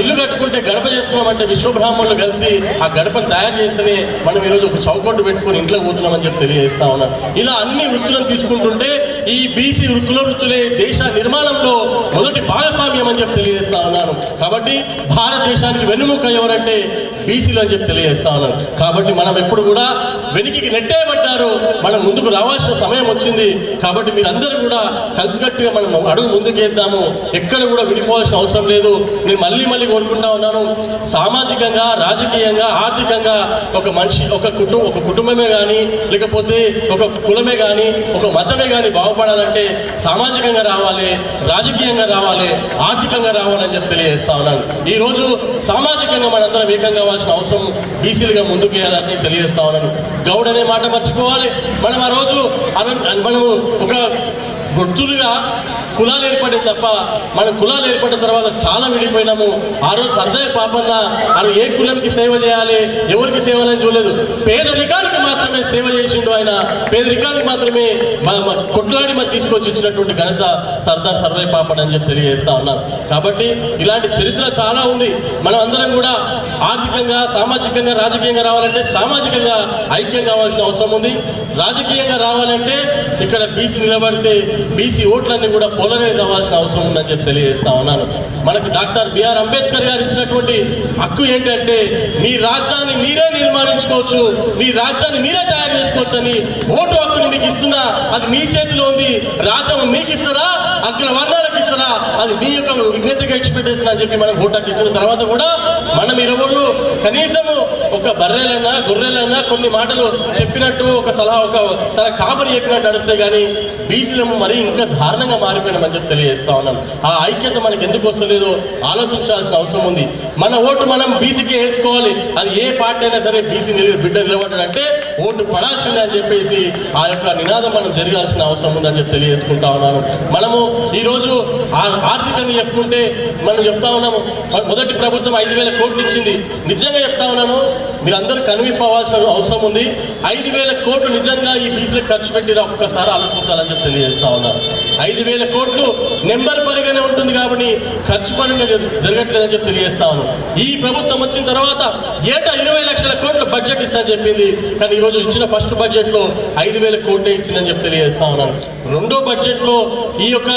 ఇల్లు కట్టుకుంటే గడప చేస్తున్నామంటే విశ్వబ్రాహ్మణులు కలిసి ఆ గడపను తయారు చేస్తేనే మనం ఈరోజు ఒక చౌకట్టు పెట్టుకొని ఇంట్లో పోతున్నామని చెప్పి తెలియజేస్తా ఉన్నాం. ఇలా అన్ని వృత్తులను తీసుకుంటుంటే ఈ బీసీ వృత్తులే దేశ నిర్మాణంలో మొదటి భాగస్వామ్యం అని చెప్పి తెలియజేస్తా ఉన్నాను. కాబట్టి భారతదేశానికి వెన్నుముక ఎవరంటే బీసీలు అని చెప్పి తెలియజేస్తా ఉన్నాను. కాబట్టి మనం ఎప్పుడు కూడా వెనుకకి నెట్టేయబడ్డారు, మనం ముందుకు రావాల్సిన సమయం వచ్చింది. కాబట్టి మీరందరూ కూడా కలిసికట్టుగా మనం అడుగు ముందుకేద్దాము. ఎక్కడ కూడా విడిపోవాల్సిన అవసరం లేదు. నేను మళ్ళీ కోరుకుంటా ఉన్నాను, సామాజికంగా, రాజకీయంగా, ఆర్థికంగా ఒక మనిషి, ఒక కుటుంబమే కానీ, లేకపోతే ఒక కులమే కానీ, ఒక మతమే కానీ బాగుపడాలంటే సామాజికంగా రావాలి, రాజకీయంగా రావాలి, ఆర్థికంగా రావాలని చెప్పి తెలియజేస్తా ఉన్నాను. ఈరోజు సామాజికంగా మనందరం ఏకంగా కావాల్సిన అవసరం బీసీలుగా ముందుకు వేయాలని తెలియజేస్తా ఉన్నాను. గౌడ్ అనే మాట మర్చిపోవాలి. మనం ఆ రోజు మనము ఒక వృత్తులుగా కులాలు ఏర్పడే తప్ప మనం కులాలు ఏర్పడిన తర్వాత చాలా విడిపోయినాము. ఆ రోజు సర్దార్ పాపన్న ఆయన ఏ కులంకి సేవ చేయాలి, ఎవరికి సేవ అని చూడలేదు. పేదరికానికి మాత్రమే సేవ చేసిండు. ఆయన పేదరికానికి మాత్రమే కొట్లాడి మరి తీసుకొచ్చి ఇచ్చినటువంటి ఘనత సర్దార్ సర్వాయి పాపన్న అని చెప్పి తెలియజేస్తా ఉన్నాం. కాబట్టి ఇలాంటి చరిత్ర చాలా ఉంది. మనం అందరం కూడా ఆర్థికంగా, సామాజికంగా, రాజకీయంగా రావాలంటే సామాజికంగా ఐక్యం కావాల్సిన అవసరం ఉంది. రాజకీయంగా రావాలంటే ఇక్కడ బీసీ నిలబడితే బీసీ ఓట్లన్నీ కూడా పోలరైజ్ అవ్వాల్సిన అవసరం ఉందని చెప్పి తెలియజేస్తా ఉన్నాను. మనకు డాక్టర్ బిఆర్ అంబేద్కర్ గారు ఇచ్చినటువంటి హక్కు ఏంటంటే మీ రాజ్యాన్ని మీరే నిర్మాణించుకోవచ్చు, మీ రాజ్యాన్ని మీరే తయారు చేసుకోవచ్చు అని ఓటు హక్కుని మీకు ఇస్తున్నా, అది మీ చేతిలో ఉంది. రాజ్యం మీకు ఇస్తారా, అగ్ర వర్ణాలకు ఇస్తారా, అది మీ యొక్క విజ్ఞతగా ఎక్స్పెక్టేషన్ అని చెప్పి మనకు ఓటు హక్కు ఇచ్చిన తర్వాత కూడా మనం ఇరువురు కనీసము ఒక బర్రెలైనా గొర్రెలైనా కొన్ని మాటలు చెప్పినట్టు, ఒక సలహా, ఒక తన కాబరి చెప్పినట్టు నడుస్తే కానీ బీసీలము మరి ఇంకా దారుణంగా మారిపోయినామని చెప్పి తెలియజేస్తా ఉన్నాం. ఆ ఐక్యత మనకి ఎందుకు వస్తలేదో ఆలోచించాల్సిన అవసరం ఉంది. మన ఓటు మనం బీసీకి వేసుకోవాలి. అది ఏ పార్టీ అయినా సరే బీసీ బిడ్డ నిలబడ్డాడంటే ఓటు పడాల్సిందే అని చెప్పేసి ఆ యొక్క నినాదం మనం జరగాల్సిన అవసరం ఉందని చెప్పి తెలియజేసుకుంటా ఉన్నాను. మనము ఈరోజు ఆర్థికంగా చెప్పుకుంటే మనం చెప్తా ఉన్నాము, మొదటి ప్రభుత్వం 5,000 కోట్లు ఇచ్చింది. నిజంగా చెప్తా ఉన్నాను, మీరందరూ కనువిప్పవలసిన అవసరం ఉంది. 5,000 కోట్లు నిజంగా ఈ బీసీలకు ఖర్చు పెట్టి ఒక్కసారి ఆలోచించాలని చెప్పి తెలియజేస్తా ఉన్నాను. 5,000 కోట్లు నెంబర్ పరిగానే ఉంటుంది కాబట్టి ఖర్చు పరంగా జరగట్లేదని చెప్పి తెలియజేస్తా ఉన్నాను. ఈ ప్రభుత్వం వచ్చిన తర్వాత ఏటా 20 లక్షల కోట్ల బడ్జెట్ ఇస్తానని చెప్పింది. కానీ ఈరోజు ఇచ్చిన ఫస్ట్ బడ్జెట్లో 5,000 కోట్లే ఇచ్చిందని చెప్పి తెలియజేస్తా ఉన్నాను. రెండో బడ్జెట్లో ఈ యొక్క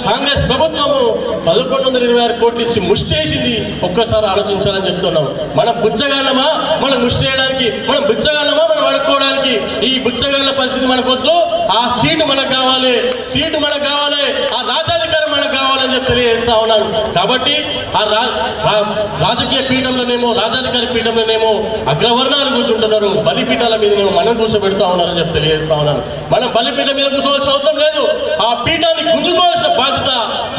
కాంగ్రెస్ ప్రభుత్వము 1,126 కోట్లు ఇచ్చి ముష్టేసింది. ఒక్కసారి ఆలోచించాలని చెప్తున్నాం. మనం బుచ్చగాళ్ళమా, మనం ముష్టి చేయడానికి, మనం బుచ్చగాళ్ళమా, మనం అడుక్కోవడానికి? ఈ బుచ్చగాళ్ళ పరిస్థితి మనకొద్దు. ఆ సీటు మనకు కావాలి, సీటు మనకు కావాలి, ఆ రాజ్యాధికారం మనకు కావాలని చెప్పి తెలియజేస్తా ఉన్నాను. కాబట్టి ఆ రాజకీయ పీఠంలోనేమో రాజాధికారి పీఠంలోనేమో అగ్రవర్ణాలు కూర్చుంటున్నారు, బలిపీఠాల మీదనేమో మనం కూర్చోబెడతా ఉన్నారని చెప్పి తెలియజేస్తా ఉన్నాను. మనం బలిపీఠం మీద కూర్చోవాల్సిన అవసరం లేదు, ఆ పీఠాన్ని గుంజుకోవాల్సిన బాధ్యత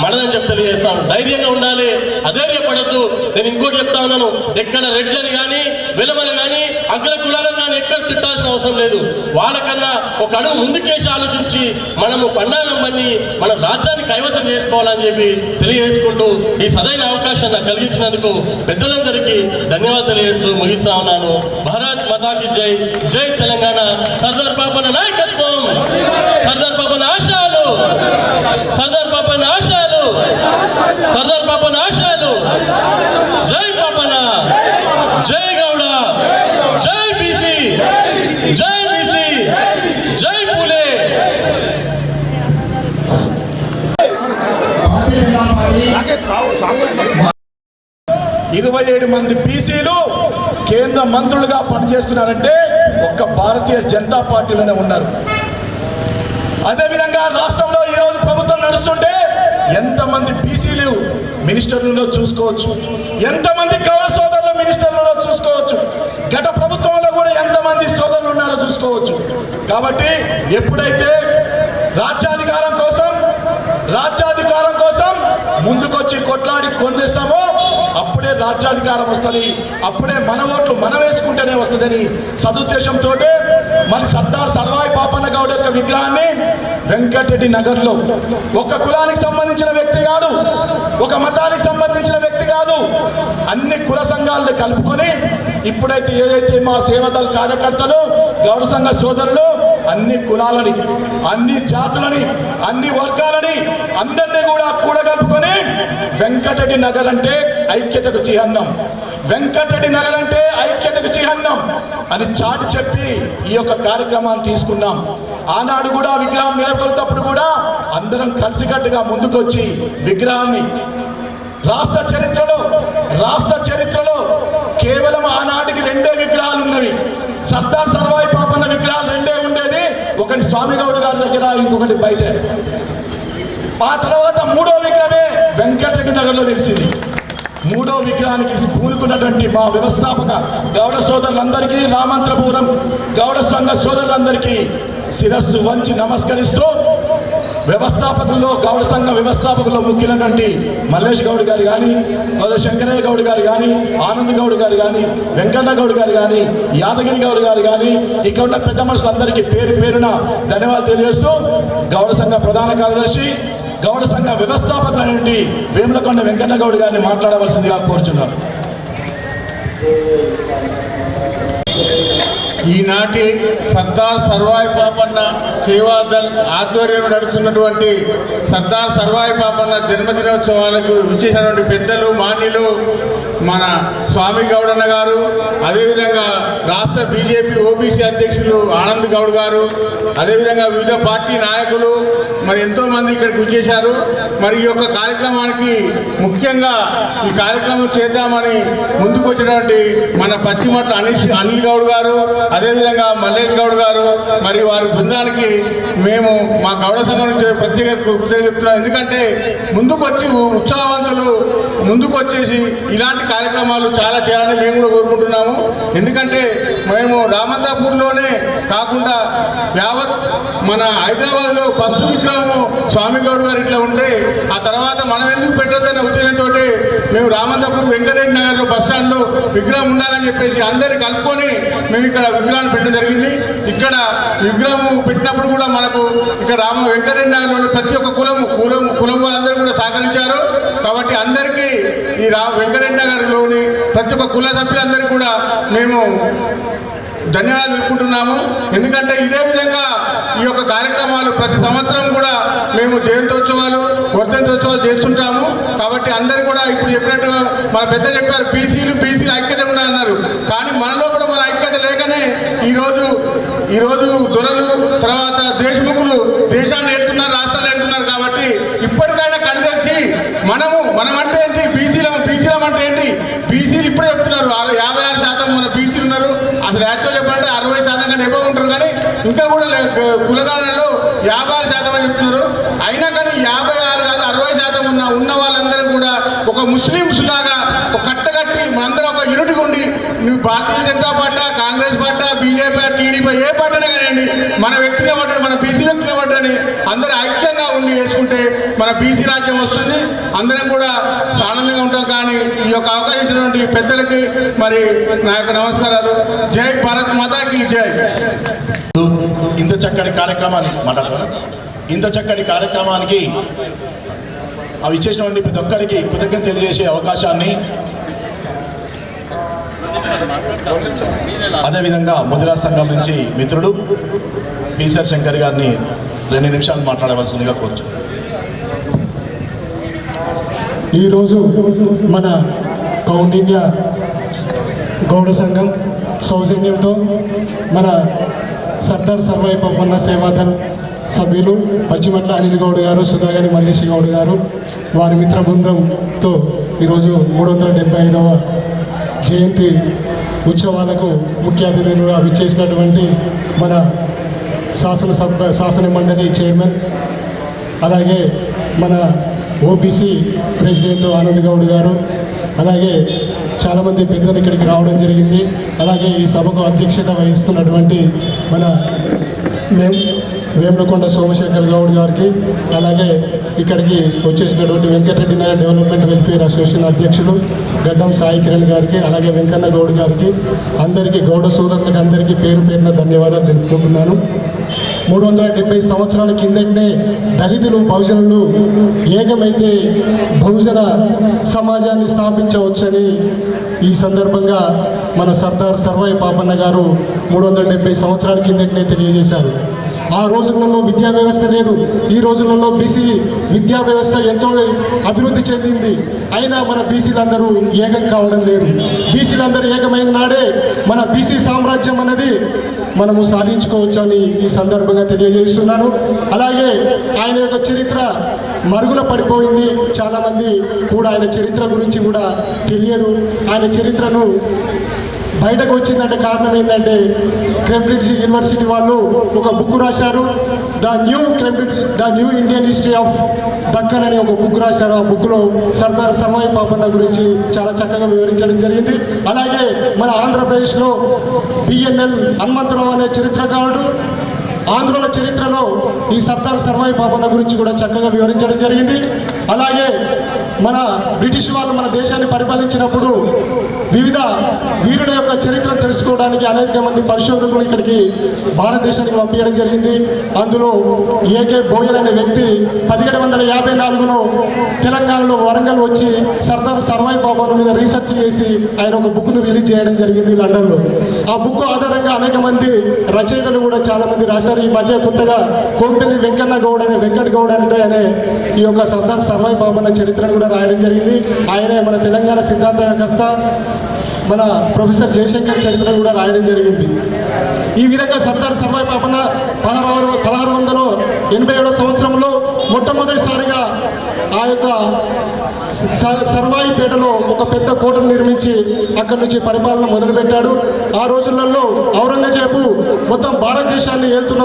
మనదని చెప్పి తెలియజేస్తా ఉన్నాను. ధైర్యంగా ఉండాలి, అధైర్యపడద్దు. నేను ఇంకోటి చెప్తా ఉన్నాను, ఎక్కడ రెడ్లని కానీ వెలమని కానీ అగ్ర కులాలను కానీ ఎక్కడ తిట్టాల్సిన అవసరం లేదు. వాళ్ళకన్నా ఒక అడుగు ముందుకేసి ఆలోచించి మనము పండాగం పని మన రాజ్యాన్ని కైవసం చేసుకోవాలని చెప్పి తెలియజేసుకుంటూ ఈ సదైన అవకాశాన్ని నాకు కలిగించినందుకు పెద్దలందరికీ ధన్యవాదాలు తెలియజేస్తూ ముగిస్తా ఉన్నాను. భారత్ మాతాకి జై, జై తెలంగాణ. సర్దార్ పాపన్న నాయకత్వం, సర్దార్ పాపన్న ఆశయాలు, సర్దార్ పాపన్న ఆశయాలు, సర్దార్ పాపన్న ఆశయాలు. జై పాపన్న, జై గౌడ, జై బీసీ, జై బీసీ, జై పూలే. 27 మంది బీసీలు కేంద్ర మంత్రులుగా పనిచేస్తున్నారంటే ఒక్క భారతీయ జనతా పార్టీలోనే ఉన్నారు. అదేవిధంగా రాష్ట్రంలో ఈరోజు ప్రభుత్వం నడుస్తుంటే ఎంతమంది బీసీలు మినిస్టర్లలో చూసుకోవచ్చు, ఎంతమంది గౌరవ సోదరులు మినిస్టర్లలో చూసుకోవచ్చు, గత ప్రభుత్వంలో కూడా ఎంతమంది సోదరులు ఉన్నారో చూసుకోవచ్చు. కాబట్టి ఎప్పుడైతే రాజ్యాధికారం కోసం ముందుకొచ్చి కొట్లాడి కొనేస్తామో అప్పుడే రాజ్యాధికారం వస్తుంది, అప్పుడే మన ఓట్లు మనం వేసుకుంటేనే వస్తుందని సదుద్దేశంతో మరి సర్దార్ సర్వాయి పాపన్న గౌడ్ యొక్క విగ్రహాన్ని వెంకటరెడ్డి నగర్లో ఒక కులానికి సంబంధించిన వ్యక్తి కాదు, ఒక మతానికి సంబంధించిన వ్యక్తి కాదు, అన్ని కుల సంఘాలను కలుపుకొని ఇప్పుడైతే ఏదైతే మా సేవాదళ కార్యకర్తలు గౌడ సంఘ సోదరులు అన్ని కులాలని, అన్ని జాతులని, అన్ని వర్గాలని అందరినీ కూడా కూడగలుపుకొని వెంకటరెడ్డి నగర్ అంటే ఐక్యతకు చిహ్నం, వెంకటరెడ్డి నగర్ అంటే ఐక్యతకు చిహ్నం అని చాటి చెప్పి ఈ యొక్క కార్యక్రమాన్ని తీసుకున్నాం. ఆనాడు కూడా విగ్రహం నెలకొల్తప్పుడు కూడా అందరం కలిసికట్టుగా ముందుకొచ్చి విగ్రహాన్ని రాష్ట్ర చరిత్రలో కేవలం ఆనాటికి 2 విగ్రహాలు ఉన్నవి. సర్దార్ సర్వాయి పాపన్న విగ్రహాలు 2 ఉండేది, ఒకటి స్వామిగౌడ్ గారి దగ్గర, ఇంకొకటి బయట. ఆ తర్వాత 3వ విగ్రహమే వెంకటరెడ్డి నగర్లో వెలిసింది. 3వ విగ్రహానికి పూనుకున్నటువంటి మా వ్యవస్థాపక గౌడ సోదరులందరికీ, రామంతరపురం గౌడ సంఘ సోదరులందరికీ శిరస్సు వంచి నమస్కరిస్తూ వ్యవస్థాపకుల్లో గౌడ సంఘ వ్యవస్థాపకుల్లో ముఖ్యులైనటువంటి మల్లేష్ గౌడ్ గారు కానీ, శంకరయ్య గౌడ్ గారు కానీ, ఆనంద్ గౌడ్ గారు కానీ, వెంకన్న గౌడ్ గారు కానీ, యాదగిరి గౌడ్ గారు కానీ, ఇక్కడ ఉన్న పెద్ద మనుషులందరికీ పేరు పేరున ధన్యవాదాలు తెలియజేస్తూ గౌడ సంఘ ప్రధాన కార్యదర్శి గౌడ సంఘ వ్యవస్థాపకులైనటువంటి వేములకొండ వెంకన్న గౌడ్ గారిని మాట్లాడవలసిందిగా కోరుచున్నారు. ఈనాటి సర్దార్ సర్వాయి పాపన్న సేవాదళ్ ఆధ్వర్యంలో నడుస్తున్నటువంటి సర్దార్ సర్వాయి పాపన్న జన్మదినోత్సవాలకు విచ్చేసినటువంటి పెద్దలు, మాన్యులు, మన స్వామి గౌడన్న గారు, అదేవిధంగా రాష్ట్ర బీజేపీ ఓబీసీ అధ్యక్షులు ఆనంద్ గౌడ్ గారు, అదేవిధంగా వివిధ పార్టీ నాయకులు మరి ఎంతోమంది ఇక్కడికి వచ్చేశారు. మరి ఈ యొక్క కార్యక్రమానికి ముఖ్యంగా ఈ కార్యక్రమం చేద్దామని ముందుకు వచ్చినటువంటి మన పశ్చిమట్ల అనిల్ గౌడ్ గారు, అదేవిధంగా మల్లేష్ గౌడ్ గారు, మరి వారి బృందానికి మేము మా గౌడ సంఘం నుంచి ప్రత్యేక కృతజ్ఞతలు చెప్తున్నాం. ఎందుకంటే ముందుకొచ్చి ఉత్సాహవంతులు ముందుకు వచ్చేసి ఇలాంటి కార్యక్రమాలు చాలా చేయాలని మేము కూడా కోరుకుంటున్నాము. ఎందుకంటే మేము రామంతాపూర్లోనే కాకుండా యావత్ మన హైదరాబాద్లో ఫస్ట్ విగ్రహము స్వామి గౌడ్ గారు ఇట్లా ఉంటే ఆ తర్వాత మనం ఎందుకు పెట్టొద్దనే ఉద్దేశంతో మేము రామంతాపూర్ వెంకటరెడ్డి నగర్లో బస్టాండ్లో విగ్రహం ఉండాలని చెప్పేసి అందరినీ కలుపుకొని మేము ఇక్కడ విగ్రహాన్ని పెట్టడం జరిగింది. ఇక్కడ విగ్రహం పెట్టినప్పుడు కూడా మనకు ఇక్కడ వెంకటరెడ్డి నగర్లో ప్రతి ఒక్క కులం వాళ్ళందరూ కూడా సహకరించారు. కాబట్టి అందరికీ ఈ వెంకటరెడ్డి నగర్లోని ప్రతి ఒక్క కుల సభ్యులందరికీ కూడా మేము ధన్యవాదాలు తెలుపుకుంటున్నాము. ఎందుకంటే ఇదే విధంగా ఈ యొక్క కార్యక్రమాలు ప్రతి సంవత్సరం కూడా మేము జయంతోత్సవాలు, వర్ధంతోత్సవాలు చేస్తుంటాము. కాబట్టి అందరూ కూడా ఇప్పుడు చెప్పినట్టు మన పెద్ద చెప్పారు, బీసీలు ఐక్యత ఉండాలన్నారు. కానీ మనలో కూడా మన ఐక్యత లేకనే ఈరోజు దొరలు తర్వాత దేశముఖులు దేశాన్ని వెళ్తున్నారు, రాష్ట్రాలు వెళ్తున్నారు. కాబట్టి ఇప్పటికైనా కనిదర్చి మనమంటే ఏంటి, బీసీలం అంటే ఏంటి, బీసీలు ఇప్పుడే చెప్తున్నారు 56% మన బీసీలు ఉన్నారు. అసలు యాక్చువల్ చెప్పాలంటే 60% కంటే ఎక్కువ ఉంటారు. కానీ ఇంకా కూడా కులగాలలో 56% అని చెప్తున్నారు. అయినా కానీ 56 కాదు 60% మంది ఉన్న వాళ్ళందరూ కూడా ఒక ముస్లిమ్స్ లాగా ఒక కట్టగట్టి మనందరం ఒక యూనిట్గా ఉండి నువ్వు Bharatiya Janata party, Congress party, BJP, TDP ఏ పార్టీనే కానివ్వండి, మన వ్యక్తిని పట్టని, మన బీసీ వ్యక్తిని పట్టని అందరూ ఐక్యంగా ఉండి వేసుకుంటే మన బీసీ రాజ్యం వస్తుంది. అందరం కూడా ఆనందంగా ఉంటాం. కానీ ఈ యొక్క అవకాశం ఇచ్చినటువంటి పెద్దలకి మరి నా యొక్క నమస్కారాలు. జై భారత్ మాతాకి జై. ఇంత చక్కటి కార్యక్రమాన్ని మాట్లాడతాను. ఇంత చక్కటి కార్యక్రమానికి అవి ఇచ్చేసినటువంటి ప్రతి ఒక్కరికి కృతజ్ఞత తెలియజేసే అవకాశాన్ని, అదేవిధంగా ముదిరాజ్ సంఘం నుంచి మిత్రుడు పీసర్ శంకర్ గారిని 2 నిమిషాలు మాట్లాడవలసిందిగా కోరుచు. ఈరోజు మన కౌండిన్య గౌడ సంఘం సౌజన్యంతో మన సర్దార్ సర్వాయి పాపన్న సేవాదల్ సభ్యులు పశ్చిమట్ల అనిల్ గౌడ్ గారు, సుధాగాని మల్లేష్ గౌడ్ గారు, వారి మిత్ర బృందంతో ఈరోజు 375వ జయంతి ఉత్సవాలకు ముఖ్య అతిథులుగా విచ్చేసినటువంటి మన శాసన మండలి చైర్మన్, అలాగే మన ఓబీసీ ప్రెసిడెంట్ ఆనంద్ గౌడ్ గారు, అలాగే చాలామంది పెద్దలు ఇక్కడికి రావడం జరిగింది. అలాగే ఈ సభకు అధ్యక్షత వహిస్తున్నటువంటి మన వేములకొండ సోమశేఖర్ గౌడ్ గారికి, అలాగే ఇక్కడికి వచ్చేసినటువంటి Venkatareddy Nagar development welfare association అధ్యక్షులు గడ్డం సాయి కిరణ్ గారికి, అలాగే వెంకన్న గౌడ్ గారికి, అందరికీ గౌడ సోదరులకు అందరికీ పేరు పేరున ధన్యవాదాలు తెలుపుకుంటున్నాను. 370 సంవత్సరాల కిందటనే దళితులు బహుజనులు ఏకమైతే బహుజన సమాజాన్ని స్థాపించవచ్చని ఈ సందర్భంగా మన సర్దార్ సర్వాయి పాపన్న గారు 370 సంవత్సరాల కిందటనే తెలియజేశారు. ఆ రోజులలో విద్యా వ్యవస్థ లేదు. ఈ రోజులలో బీసీ విద్యా వ్యవస్థ ఎంతో అభివృద్ధి చెందింది. అయినా మన బీసీలందరూ ఏకం కావడం లేదు. బీసీలందరూ ఏకమైన నాడే మన బీసీ సామ్రాజ్యం అన్నది మనము సాధించుకోవచ్చని ఈ సందర్భంగా తెలియజేస్తున్నాను. అలాగే ఆయన యొక్క చరిత్ర మరుగున పడిపోయింది. చాలామంది కూడా ఆయన చరిత్ర గురించి కూడా తెలియదు. ఆయన చరిత్రను బయటకు వచ్చిందంటే కారణం ఏంటంటే కేంబ్రిడ్జ్ యూనివర్సిటీ వాళ్ళు ఒక బుక్ రాశారు, the new Indian history of Deccan అని ఒక బుక్ రాశారు. ఆ బుక్లో సర్దార్ సర్వాయి పాపన్న గురించి చాలా చక్కగా వివరించడం జరిగింది. అలాగే మన ఆంధ్రప్రదేశ్లో బిఎన్ఎల్ హనుమంతరావు అనే చరిత్రకారుడు ఆంధ్రుల చరిత్రలో ఈ సర్దార్ సర్వాయి పాపన్న గురించి కూడా చక్కగా వివరించడం జరిగింది. అలాగే మన బ్రిటిష్ వాళ్ళు మన దేశాన్ని పరిపాలించినప్పుడు వివిధ వీరుల యొక్క చరిత్ర తెలుసుకోవడానికి అనేక మంది పరిశోధకులు ఇక్కడికి భారతదేశానికి పంపించడం జరిగింది. అందులో ఏకే బోయల్ అనే వ్యక్తి 1754లో తెలంగాణలో వరంగల్ వచ్చి సర్దార్ సర్వాయి పాపన్న మీద రీసెర్చ్ చేసి ఆయన ఒక బుక్ను రిలీజ్ చేయడం జరిగింది లండన్లో. ఆ బుక్ ఆధారంగా అనేక మంది రచయితలు కూడా చాలా మంది రాశారు. ఈ మధ్య కొత్తగా కోంపల్లి వెంకన్న గౌడ్ వెంకట గౌడ్ అనే ఈ యొక్క సర్దార్ సర్వాయి పాపన్న చరిత్రను కూడా రాయడం జరిగింది. ఆయనే మన తెలంగాణ సిద్ధాంతకర్త మన ప్రొఫెసర్ జయశంకర్ చరిత్రను కూడా రాయడం జరిగింది. ఈ విధంగా సర్దార్ సర్వాయి పాపన్న 1687వ సంవత్సరంలో మొట్టమొదటిసారిగా ఆ యొక్క సర్వాయిపేటలో ఒక పెద్ద కోటను నిర్మించి అక్కడి నుంచి పరిపాలన మొదలుపెట్టాడు. ఆ రోజులలో ఔరంగజేబు మొత్తం భారతదేశాన్ని ఏలుతున్న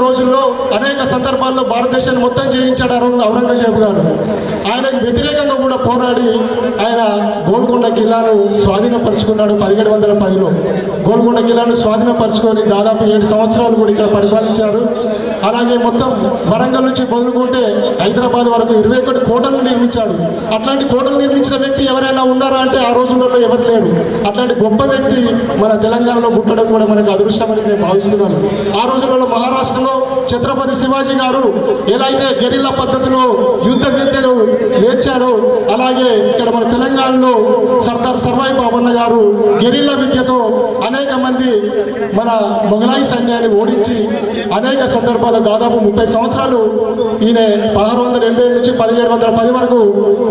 రోజుల్లో అనేక సందర్భాల్లో భారతదేశాన్ని మొత్తం జయించాడు ఔరంగజేబు గారు. ఆయనకు వ్యతిరేకంగా కూడా పోరాడి ఆయన గోల్కొండ కిల్లాను స్వాధీనపరుచుకున్నాడు. 1710లో గోల్కొండ కిల్లాను స్వాధీనపరుచుకొని దాదాపు 7 సంవత్సరాలు కూడా ఇక్కడ పరిపాలించారు. అలాగే మొత్తం వరంగల్ నుంచి మొదలుకుంటే హైదరాబాద్ వరకు 21 కోటలు నిర్మించాడు. అట్లాంటి కోటలు నిర్మించిన వ్యక్తి ఎవరైనా ఉన్నారా అంటే ఆ రోజులలో ఎవరు లేరు. అట్లాంటి గొప్ప వ్యక్తి మన తెలంగాణలో పుట్టడం కూడా మనకు అదృష్టమని నేను భావిస్తున్నాను. ఆ రోజులలో మహారాష్ట్రలో ఛత్రపతి శివాజీ గారు ఎలా అయితే గెరిల్లా పద్ధతిలో యుద్ధ విద్యలు నేర్చాడో అలాగే ఇక్కడ మన తెలంగాణలో సర్దార్ సర్వాయి పాపన్న గారు గెరిల్లా విద్యతో అనేక మంది మన మొఘలాయి సైన్యాన్ని ఓడించి అనేక సందర్భాల్లో దాదాపు 30 సంవత్సరాలు ఈయన 1687 నుంచి 1710 వరకు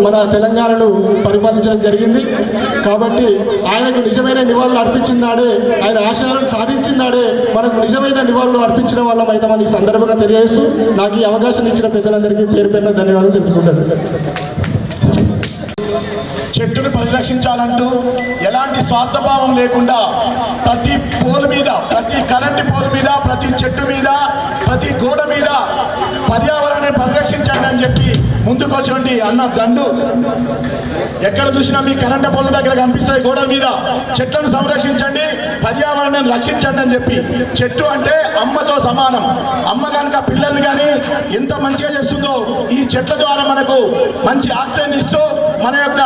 మన తెలంగాణను పరిపాలించడం జరిగింది. కాబట్టి ఆయనకు నిజమైన నివాళులు అర్పించినాడే, ఆయన ఆశయాలను సాధించినాడే మనకు నిజమైన నివాళులు అర్పించిన వాళ్ళం అవుతామని ఈ సందర్భంగా తెలియజేస్తూ నాకు ఈ అవకాశం ఇచ్చిన పెద్దలందరికీ పేరు పేరున ధన్యవాదాలు తెలుపుకుంటాను. చెట్టును పరిరక్షించాలంటూ ఎలాంటి స్వార్థభావం లేకుండా ప్రతి పోల్ మీద, ప్రతి కరెంటు పోల్ మీద, ప్రతి చెట్టు మీద, ప్రతి గోడ మీద పర్యావరణాన్ని పరిరక్షించండి అని చెప్పి ముందుకొచ్చి అన్న దండు ఎక్కడ చూసినా మీ కరెంటు పోల దగ్గర కనిపిస్తాయి గోడల మీద చెట్లను సంరక్షించండి, పర్యావరణాన్ని రక్షించండి అని చెప్పి. చెట్టు అంటే అమ్మతో సమానం. అమ్మ కనుక పిల్లల్ని కానీ ఎంత మంచిగా చేస్తుందో ఈ చెట్ల ద్వారా మనకు మంచి ఆక్సిజన్ ఇస్తూ మన యొక్క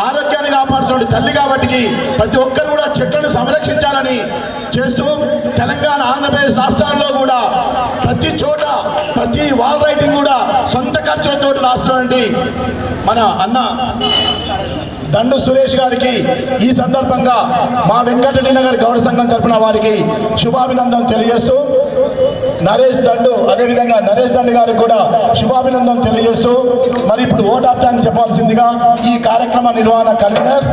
ఆరోగ్యాన్ని కాపాడుతుంది తల్లి. కాబట్టి ప్రతి ఒక్కరు కూడా చెట్లను సంరక్షించాలని చేస్తూ తెలంగాణ ఆంధ్రప్రదేశ్ రాష్ట్రాల్లో కూడా ప్రతి చోట ప్రతి వాల్ రైటింగ్ కూడా సొంత ఖర్చులతో రాస్తున్నటువంటి మన అన్న దండు సురేష్ గారికి ఈ సందర్భంగా మా వెంకటరెడ్డి నగర్ గౌడ సంఘం తరపున వారికి శుభాభినందనలు తెలియజేస్తూ నరేష్ దండు అదేవిధంగా నరేష్ దండు గారికి కూడా శుభాభినందనలు తెలియజేస్తూ మరి ఇప్పుడు ఓట్ ఆఫ్ థ్యాంక్స్ చెప్పాల్సిందిగా ఈ కార్యక్రమ నిర్వహణ కన్వీనర్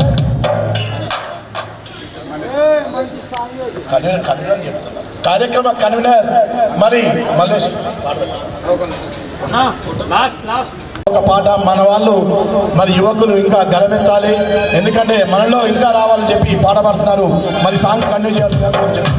కార్యక్రమ కన్వీనర్ మరి మల్లేష్ ఒక పాట మన వాళ్ళు మరి యువకులు ఇంకా గలమెత్తాలి, ఎందుకంటే మనలో ఇంకా రావాలని చెప్పి పాట పాడుతున్నారు. మరి సాంగ్స్ కంటిన్యూ చేయాల్సిన కోరుచున్నాను.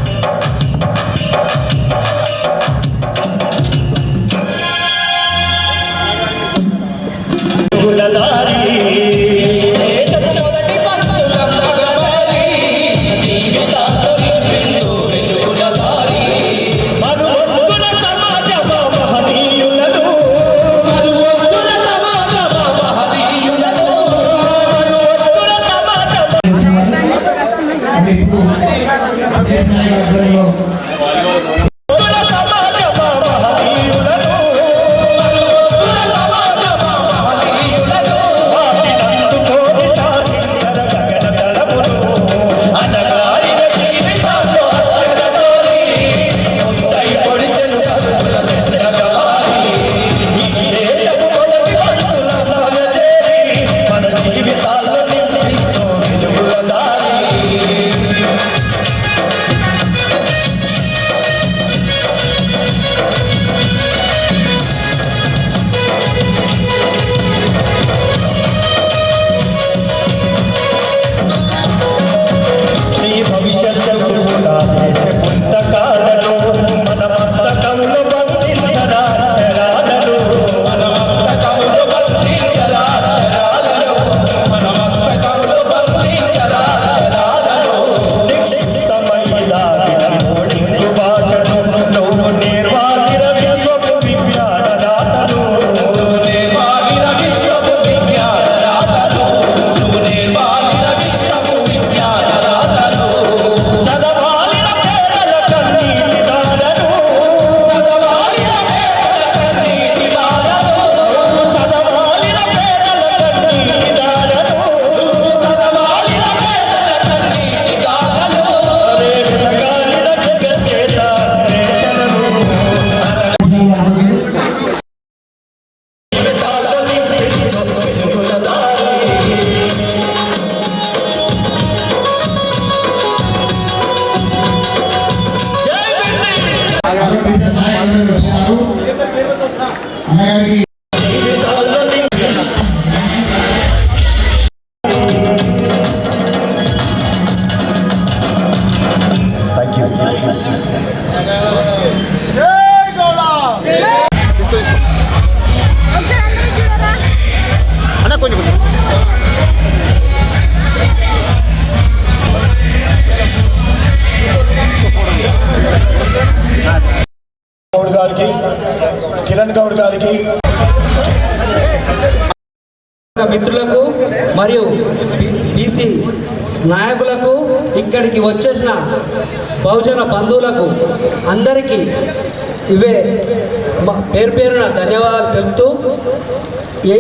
గౌడ్ గారికి, కిరణ్ గౌడ్ గారికి, మిత్రులకు మరియు బీసీ నాయకులకు, ఇక్కడికి వచ్చేసిన బహుజన బంధువులకు అందరికీ ఇవే పేరు పేరున ధన్యవాదాలు తెలుపుతూ ఏ